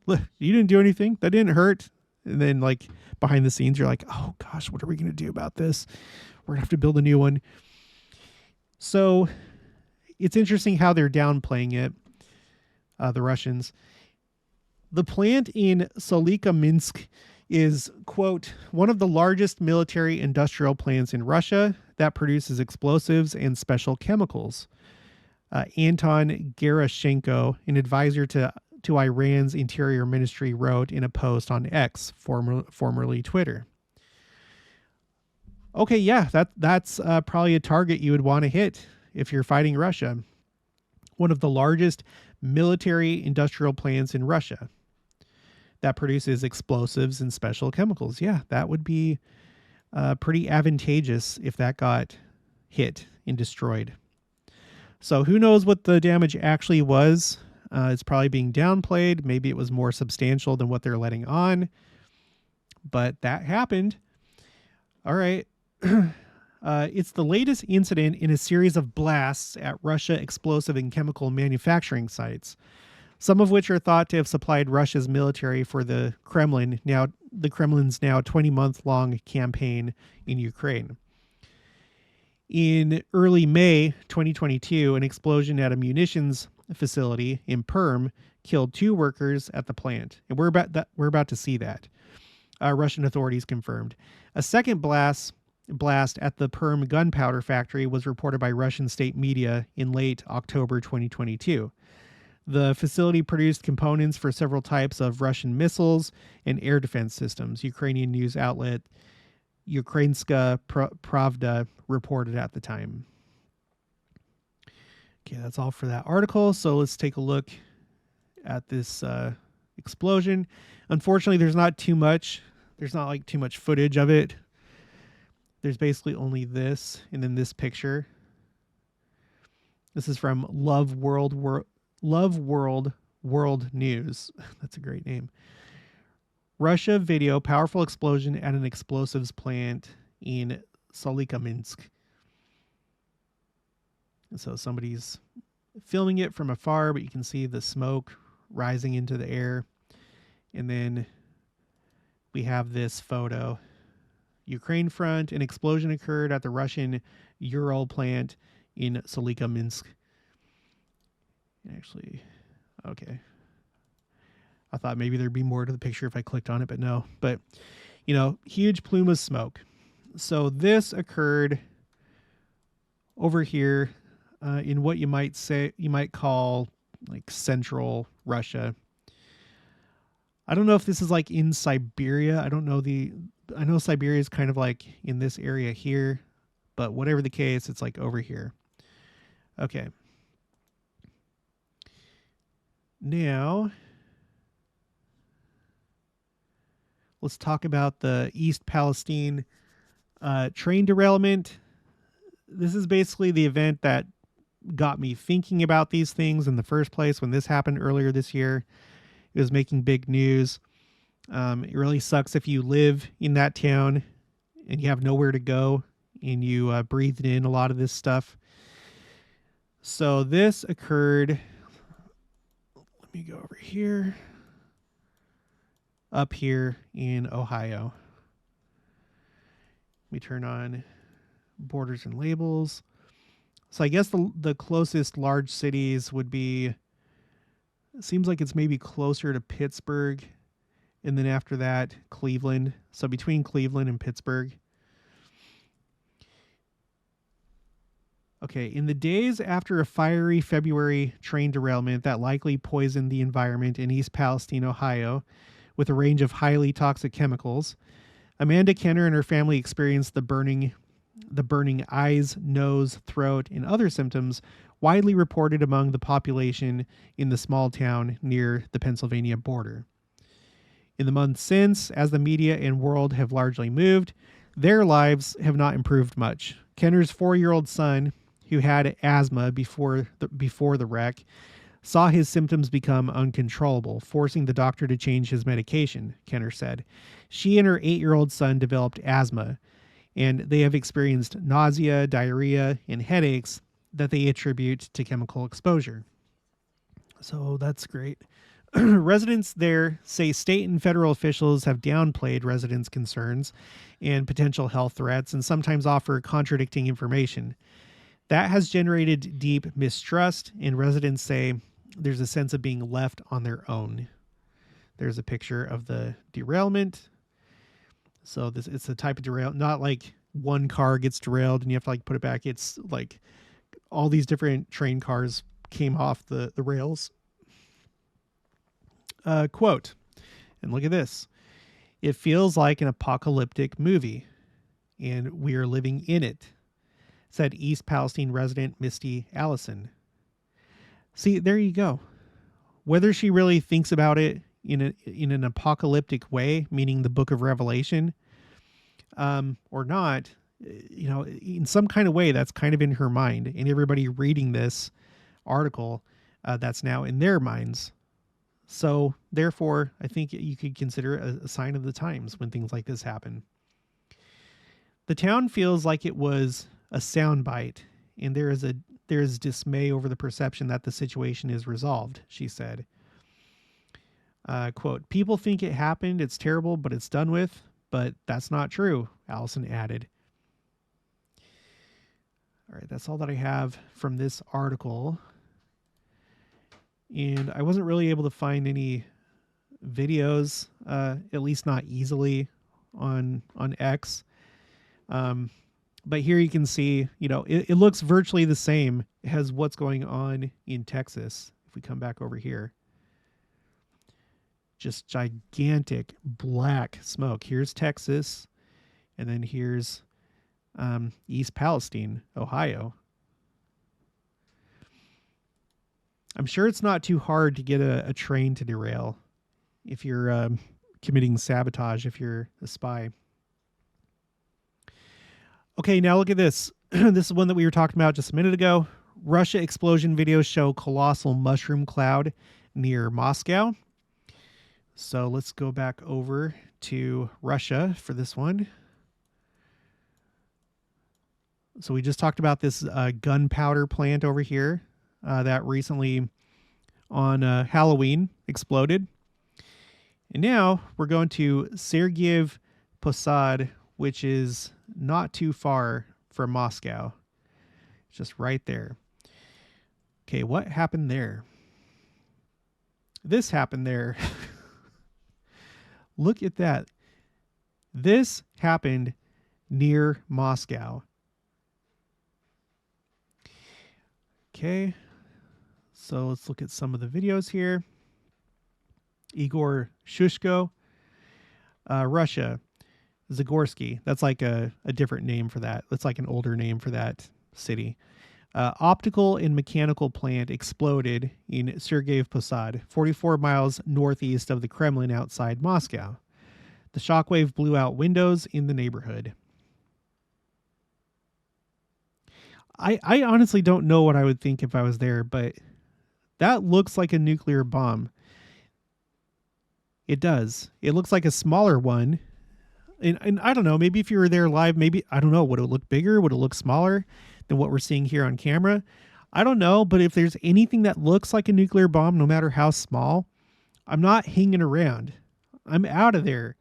look, you didn't do anything. That didn't hurt. And then like behind the scenes, you're like, oh gosh, what are we going to do about this? We're gonna have to build a new one. So it's interesting how they're downplaying it, the Russians. The plant in Solika-Minsk is, quote, one of the largest military industrial plants in Russia that produces explosives and special chemicals. Anton Gerashenko, an advisor to Iran's Interior Ministry, wrote in a post on X, formerly Twitter. Okay, yeah, that's probably a target you would want to hit if you're fighting Russia. One of the largest military industrial plants in Russia that produces explosives and special chemicals. Yeah, that would be pretty advantageous if that got hit and destroyed. So who knows what the damage actually was? It's probably being downplayed. Maybe it was more substantial than what they're letting on. But that happened. All right. It's the latest incident in a series of blasts at Russia explosive and chemical manufacturing sites, some of which are thought to have supplied Russia's military for the Kremlin's now 20-month-long campaign in Ukraine. In early May 2022, an explosion at a munitions facility in Perm killed 2 workers at the plant, and we're about to see that. Russian authorities confirmed. A second blast at the Perm gunpowder factory was reported by Russian state media in late October 2022. The facility produced components for several types of Russian missiles and air defense systems, Ukrainian news outlet Ukrainska Pravda reported at the time. Okay, that's all for that article. So let's take a look at this explosion. Unfortunately, there's not too much. There's not like too much footage of it. There's basically only this and then this picture. This is from Love World News. That's a great name. Russia video, powerful explosion at an explosives plant in Solika-Minsk. And so somebody's filming it from afar, but you can see the smoke rising into the air. And then we have this photo. Ukraine front, an explosion occurred at the Russian Ural plant in Solika-Minsk. Actually, okay. I thought maybe there'd be more to the picture if I clicked on it, but no. But, you know, huge plume of smoke. So this occurred over here in what you might call like central Russia. I don't know if this is like in Siberia. I know Siberia is kind of like in this area here, but whatever the case, it's like over here. Okay. Now, let's talk about the East Palestine train derailment. This is basically the event that got me thinking about these things in the first place when this happened earlier this year. It was making big news. It really sucks if you live in that town and you have nowhere to go and you breathed in a lot of this stuff. So this occurred, let me go over here, up here in Ohio. We turn on borders and labels. So I guess the closest large cities would be, it seems like it's maybe closer to Pittsburgh. And then after that, Cleveland. So between Cleveland and Pittsburgh. Okay, in the days after a fiery February train derailment that likely poisoned the environment in East Palestine, Ohio, with a range of highly toxic chemicals, Amanda Kenner and her family experienced the burning eyes, nose, throat, and other symptoms widely reported among the population in the small town near the Pennsylvania border. In the months since, as the media and world have largely moved, their lives have not improved much. Kenner's 4-year-old son, who had asthma before the wreck, saw his symptoms become uncontrollable, forcing the doctor to change his medication, Kenner said. She and her 8-year-old son developed asthma, and they have experienced nausea, diarrhea, and headaches that they attribute to chemical exposure. So that's great. Residents there say state and federal officials have downplayed residents' concerns and potential health threats and sometimes offer contradicting information. That has generated deep mistrust, and residents say there's a sense of being left on their own. There's a picture of the derailment. So it's a type of derail, not like one car gets derailed and you have to like put it back. It's like all these different train cars came off the rails. Quote, and look at this. It feels like an apocalyptic movie, and we are living in it, said East Palestine resident Misty Allison. See, there you go. Whether she really thinks about it in an apocalyptic way, meaning the book of Revelation, or not, in some kind of way, that's kind of in her mind. And everybody reading this article, that's now in their minds. So therefore, I think you could consider it a sign of the times when things like this happen. The town feels like it was a soundbite, and there is dismay over the perception that the situation is resolved, she said. Quote, people think it happened, it's terrible, but it's done with, but that's not true, Allison added. All right, that's all that I have from this article. And I wasn't really able to find any videos, at least not easily on X. But here you can see, it looks virtually the same as what's going on in Texas. If we come back over here, just gigantic black smoke. Here's Texas, and then here's East Palestine, Ohio. I'm sure it's not too hard to get a train to derail if you're committing sabotage, if you're a spy. Okay, now look at this. This is one that we were talking about just a minute ago. Russia explosion videos show colossal mushroom cloud near Moscow. So let's go back over to Russia for this one. So we just talked about this gunpowder plant over here that recently on Halloween exploded. And now we're going to Sergiev Posad, which is not too far from Moscow. Just right there. Okay, what happened there? This happened there. Look at that. This happened near Moscow. Okay, so let's look at some of the videos here. Igor Shushko, Russia, Zagorsky. That's like a different name for that. That's like an older name for that city. Optical and mechanical plant exploded in Sergiev Posad, 44 miles northeast of the Kremlin outside Moscow. The shockwave blew out windows in the neighborhood. I honestly don't know what I would think if I was there, but that looks like a nuclear bomb. It does. It looks like a smaller one. And I don't know, maybe if you were there live, maybe, I don't know, would it look bigger? Would it look smaller than what we're seeing here on camera? I don't know, but if there's anything that looks like a nuclear bomb, no matter how small, I'm not hanging around. I'm out of there.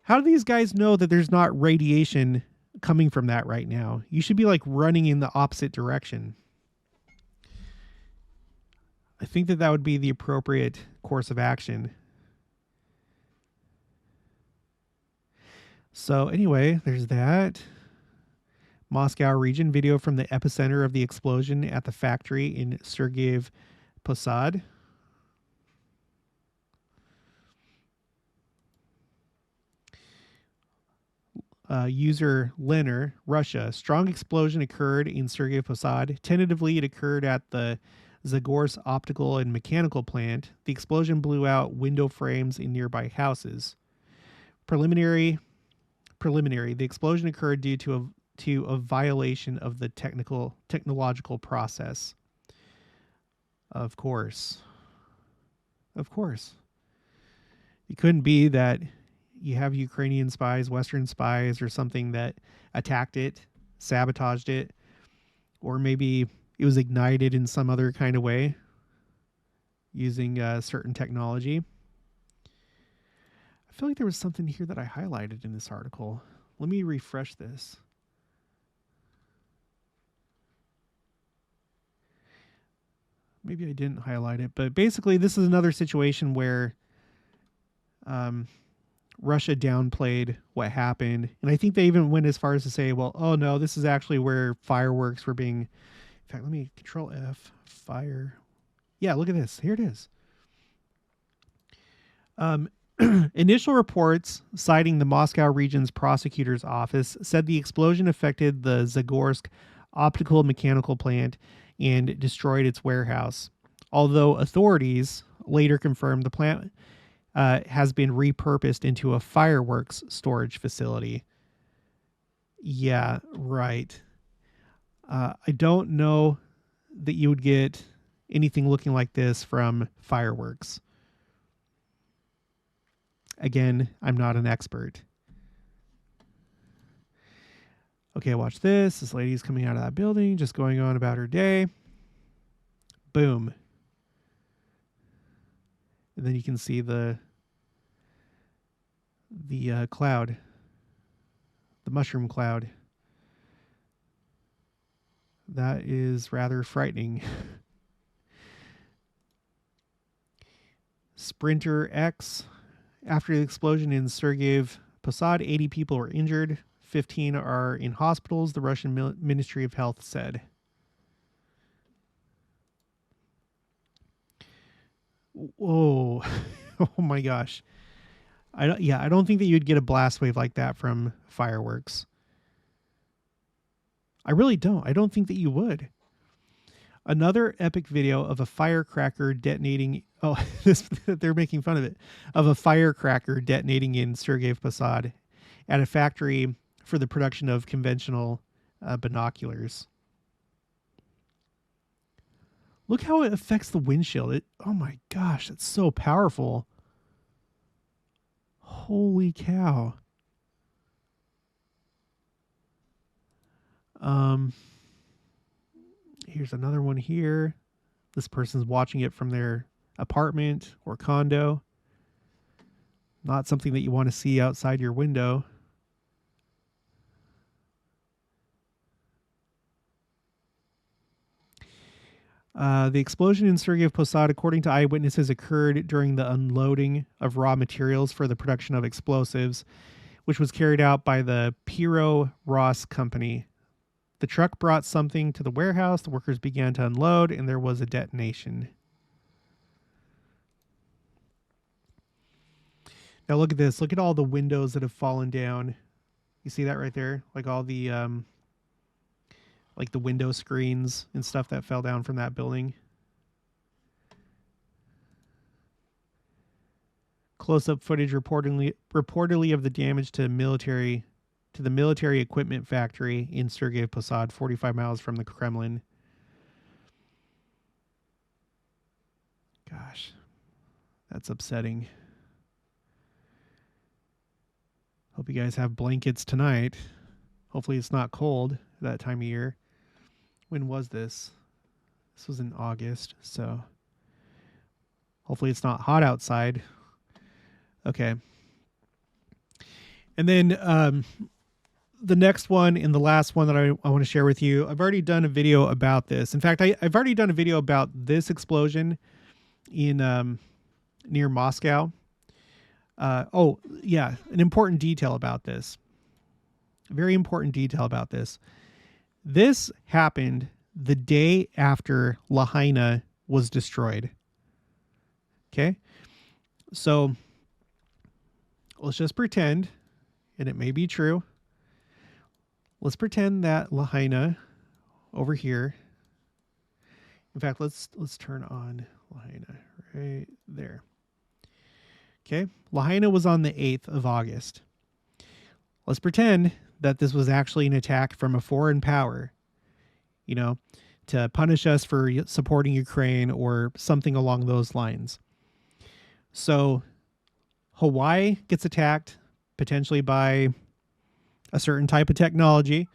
How do these guys know that there's not radiation coming from that right now? You should be like running in the opposite direction. I think that would be the appropriate course of action. So anyway, there's that. Moscow region video from the epicenter of the explosion at the factory in Sergiev Posad. User Lenner, Russia. Strong explosion occurred in Sergiev Posad. Tentatively, it occurred at the Zagorsk optical and mechanical plant. The explosion blew out window frames in nearby houses. Preliminary. The explosion occurred due to a violation of the technological process. Of course. It couldn't be that you have Ukrainian spies, Western spies, or something that attacked it, sabotaged it, or maybe it was ignited in some other kind of way using certain technology. I feel like there was something here that I highlighted in this article. Let me refresh this. Maybe I didn't highlight it, but basically this is another situation where Russia downplayed what happened. And I think they even went as far as to say, well, oh no, this is actually where fireworks were being, in fact, let me Control F, fire. Yeah, look at this. Here it is. Initial reports citing the Moscow region's prosecutor's office said the explosion affected the Zagorsk optical mechanical plant and destroyed its warehouse. Although authorities later confirmed the plant has been repurposed into a fireworks storage facility. Yeah, right. I don't know that you would get anything looking like this from fireworks. Again, I'm not an expert. Okay, watch this. This lady's coming out of that building, just going on about her day. Boom. And then you can see the cloud, the mushroom cloud. That is rather frightening. Sprinter X. After the explosion in Sergeyev Posad, 80 people were injured. 15 are in hospitals, the Russian Ministry of Health said. Whoa. Oh my gosh. I don't think that you'd get a blast wave like that from fireworks. I really don't. I don't think that you would. Another epic video of a firecracker detonating. Oh, they're making fun of it. Of a firecracker detonating in Sergeyev Posad at a factory for the production of conventional binoculars. Look how it affects the windshield. Oh my gosh, it's so powerful. Holy cow. Here's another one here. This person's watching it from their apartment or condo. Not something that you want to see outside your window. The explosion in Sergeyev Posad, according to eyewitnesses, occurred during the unloading of raw materials for the production of explosives, which was carried out by the Piro Ross Company. The truck brought something to the warehouse, the workers began to unload, and there was a detonation. Now look at this. Look at all the windows that have fallen down. You see that right there? Like all the like the window screens and stuff that fell down from that building. Close-up footage reportedly of the damage to the military equipment factory in Sergeyev Posad, 45 miles from the Kremlin. Gosh, that's upsetting. Hope you guys have blankets tonight. Hopefully it's not cold at that time of year. When was this? This was in August, so hopefully it's not hot outside. Okay. And then the next one and the last one that I want to share with you, I've already done a video about this. In fact, I've already done a video about this explosion in near Moscow. Oh, yeah, an important detail about this. A very important detail about this. This happened the day after Lahaina was destroyed. Okay? So let's just pretend, and it may be true. Let's pretend that Lahaina over here. In fact, let's turn on Lahaina right there. Okay? Lahaina was on the 8th of August. Let's pretend that this was actually an attack from a foreign power, you know, to punish us for supporting Ukraine or something along those lines. So Hawaii gets attacked potentially by a certain type of technology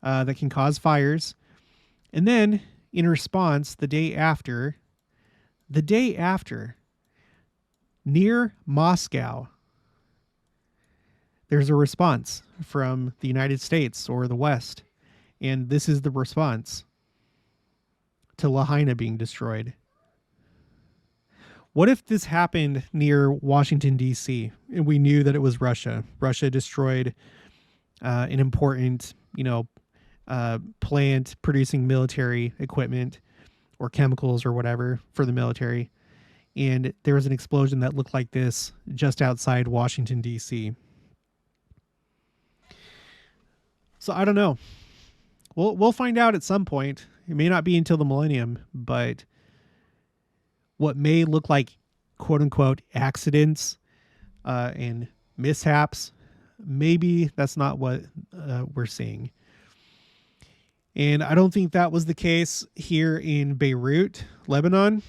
that can cause fires. And then in response, the day after, near Moscow, there's a response from the United States or the West. And this is the response to Lahaina being destroyed. What if this happened near Washington, D.C., and we knew that it was Russia? Russia destroyed an important, plant producing military equipment or chemicals or whatever for the military. And there was an explosion that looked like this just outside Washington, D.C. So I don't know. We'll find out at some point. It may not be until the millennium, but what may look like quote unquote accidents and mishaps, maybe that's not what we're seeing. And I don't think that was the case here in Beirut, Lebanon.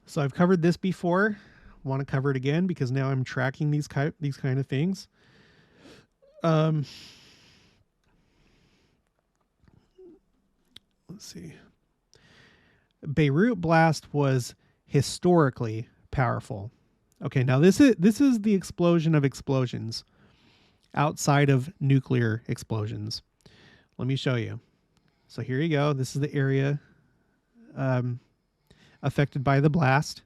So I've covered this before. I want to cover it again because now I'm tracking these kind of things. Let's see. Beirut blast was historically powerful. Okay, now this is the explosion of explosions outside of nuclear explosions. Let me show you. So here you go. This is the area affected by the blast.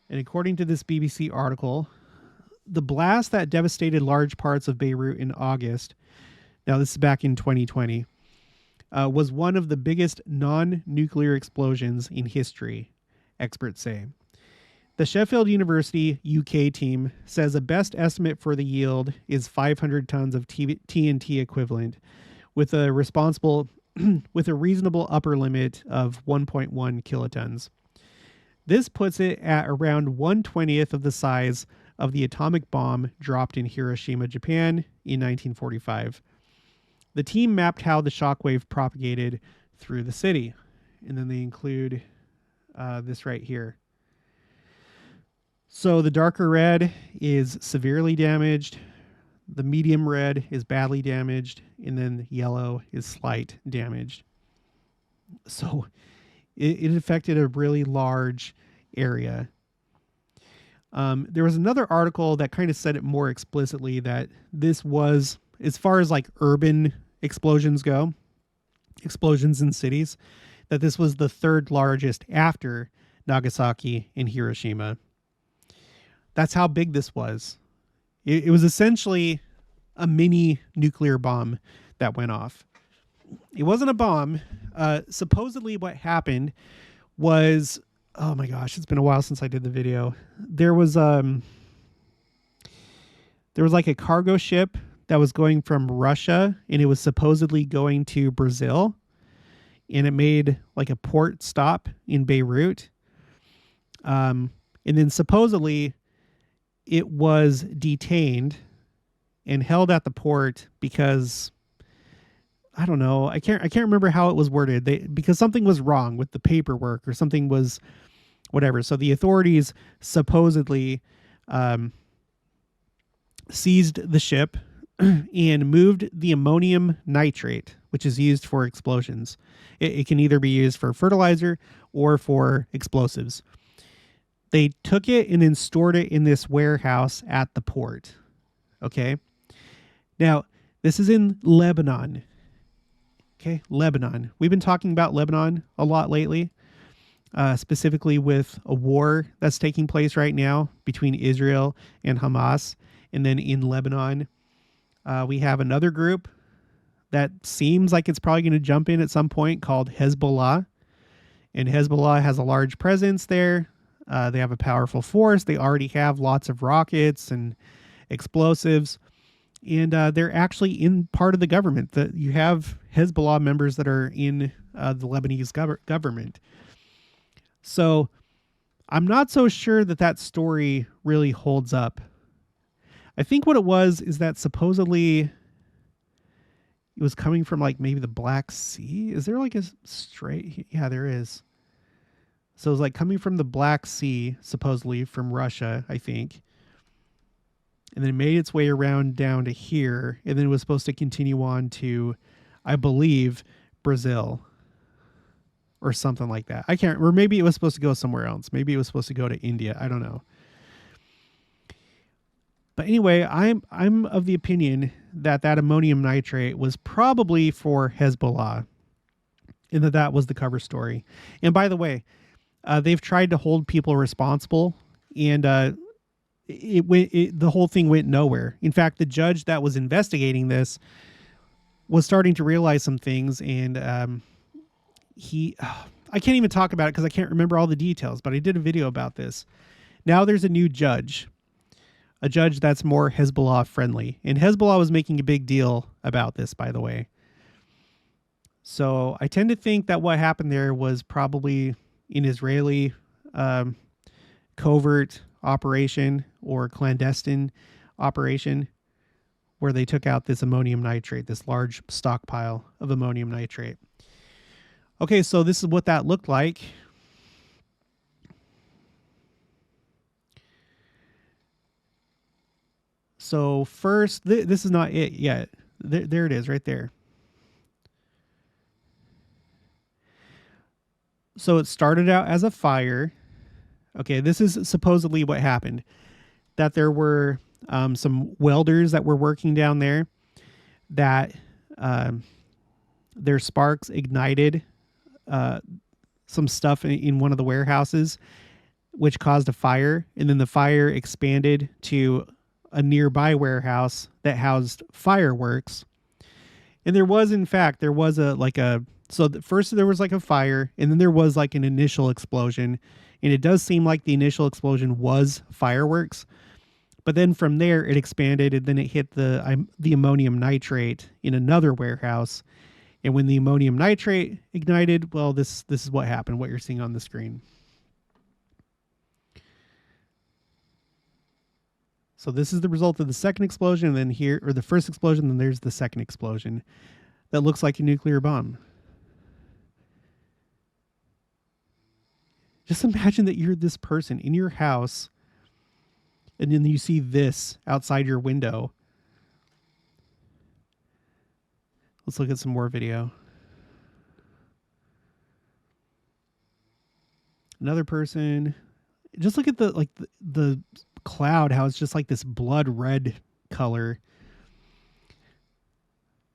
And according to this BBC article, the blast that devastated large parts of Beirut in August, now this is back in 2020, was one of the biggest non-nuclear explosions in history, experts say. The Sheffield University UK team says a best estimate for the yield is 500 tons of TNT equivalent, with a reasonable upper limit of 1.1 kilotons. This puts it at around 1/20th of the size of the atomic bomb dropped in Hiroshima, Japan in 1945. The team mapped how the shockwave propagated through the city. And then they include this right here. So the darker red is severely damaged. The medium red is badly damaged. And then yellow is slight damaged. So it affected a really large area. There was another article that kind of said it more explicitly that this was, as far as like urban explosions go, explosions in cities, that this was the third largest after Nagasaki and Hiroshima. That's how big this was. It was essentially a mini nuclear bomb that went off. It wasn't a bomb. Supposedly what happened was, oh my gosh, it's been a while since I did the video. There was like a cargo ship that was going from Russia, and it was supposedly going to Brazil, and it made like a port stop in Beirut. And then supposedly it was detained and held at the port because, I don't know, I can't remember how it was worded. Because something was wrong with the paperwork or something was whatever. So the authorities supposedly seized the ship and moved the ammonium nitrate, which is used for explosions. It can either be used for fertilizer or for explosives. They took it and then stored it in this warehouse at the port. Okay. Now, this is in Lebanon. Okay, Lebanon. We've been talking about Lebanon a lot lately, specifically with a war that's taking place right now between Israel and Hamas. And then in Lebanon, we have another group that seems like it's probably going to jump in at some point called Hezbollah. And Hezbollah has a large presence there. They have a powerful force. They already have lots of rockets and explosives. And they're actually in part of the government. You have Hezbollah members that are in the Lebanese government. So I'm not so sure that story really holds up. I think what it was is that supposedly it was coming from like maybe the Black Sea. Is there like a strait? Yeah, there is. So it was like coming from the Black Sea, supposedly from Russia, I think. and then it made its way around down to here, and then it was supposed to continue on to, I believe, Brazil or something like that. I can't, or maybe it was supposed to go somewhere else. Maybe it was supposed to go to India. I don't know. But anyway, I'm of the opinion that that ammonium nitrate was probably for Hezbollah, and that was the cover story. And by the way, they've tried to hold people responsible, and the whole thing went nowhere. In fact, the judge that was investigating this was starting to realize some things, and I can't even talk about it because I can't remember all the details, but I did a video about this. Now there's a new judge, a judge that's more Hezbollah friendly. And Hezbollah was making a big deal about this, by the way. So I tend to think that what happened there was probably an Israeli covert operation or clandestine operation where they took out this ammonium nitrate, this large stockpile of ammonium nitrate. Okay, so this is what that looked like. So first, this is not it yet. There it is right there. So it started out as a fire. Okay, this is supposedly what happened. That there were some welders that were working down there, that their sparks ignited some stuff in one of the warehouses, which caused a fire. And then the fire expanded to a nearby warehouse that housed fireworks. And there was, in fact, first there was like a fire, and then there was like an initial explosion. And it does seem like the initial explosion was fireworks. But then from there, it expanded, and then it hit the ammonium nitrate in another warehouse. And when the ammonium nitrate ignited, well, this is what happened, what you're seeing on the screen. So this is the result of the second explosion, and then here, or the first explosion, then there's the second explosion that looks like a nuclear bomb. Just imagine that you're this person in your house, and then you see this outside your window. Let's look at some more video. Another person. Just look at the cloud, how it's just like this blood red color.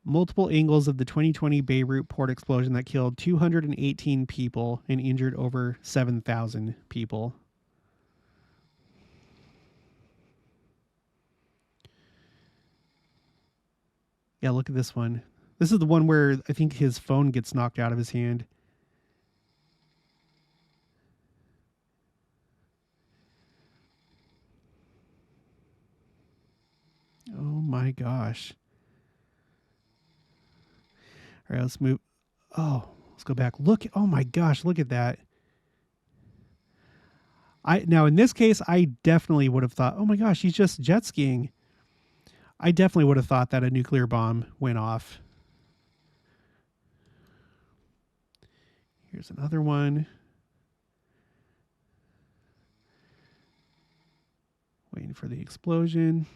Multiple angles of the 2020 Beirut port explosion that killed 218 people and injured over 7,000 people. Yeah, look at this one. This is the one where I think his phone gets knocked out of his hand. Oh my gosh. All right, let's move. Oh, let's go back. Look. Oh my gosh, look at that. Now in this case, I definitely would have thought, oh my gosh, he's just jet skiing. I definitely would have thought that a nuclear bomb went off. Here's another one. Waiting for the explosion.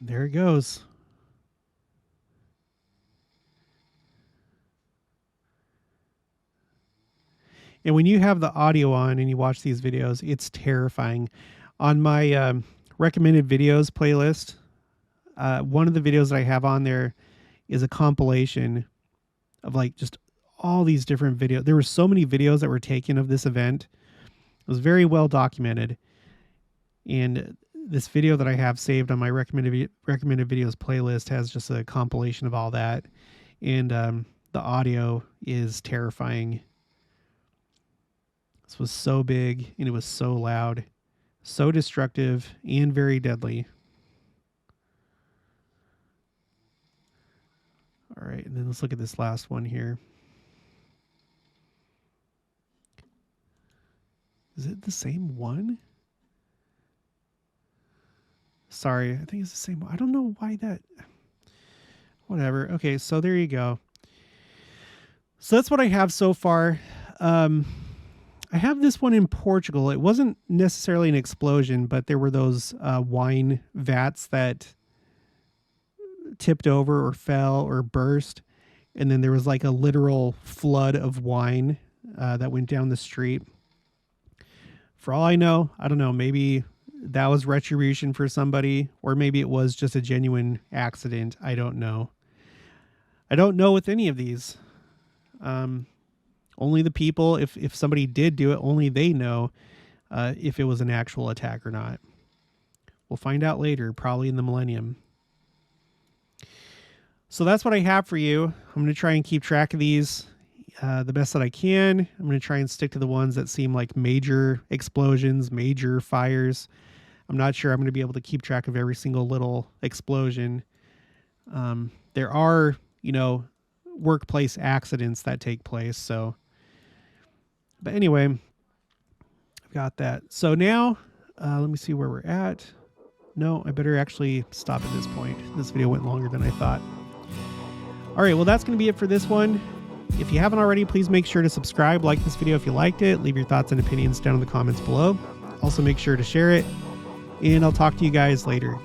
There it goes. And when you have the audio on and you watch these videos, it's terrifying. On my recommended videos playlist, one of the videos that I have on there is a compilation of like just all these different videos. There were so many videos that were taken of this event. It was very well documented. And this video that I have saved on my recommended videos playlist has just a compilation of all that. And the audio is terrifying. This was so big and it was so loud, so destructive and very deadly. All right, and then let's look at this last one here. Is it the same one? Sorry, I think it's the same one. I don't know why that... Whatever. Okay, so there you go. So that's what I have so far. I have this one in Portugal. It wasn't necessarily an explosion, but there were those wine vats that tipped over or fell or burst. And then there was like a literal flood of wine that went down the street. For all I know, I don't know, maybe that was retribution for somebody, or maybe it was just a genuine accident. I don't know. I don't know with any of these. Only the people, if somebody did do it, only they know if it was an actual attack or not. We'll find out later, probably in the millennium. So that's what I have for you. I'm going to try and keep track of these the best that I can. I'm going to try and stick to the ones that seem like major explosions, major fires. I'm not sure I'm going to be able to keep track of every single little explosion. There are, workplace accidents that take place. So, but anyway, I've got that. So now, let me see where we're at. No, I better actually stop at this point. This video went longer than I thought. All right, well, that's going to be it for this one. If you haven't already, please make sure to subscribe, like this video if you liked it, leave your thoughts and opinions down in the comments below. Also, make sure to share it, and I'll talk to you guys later.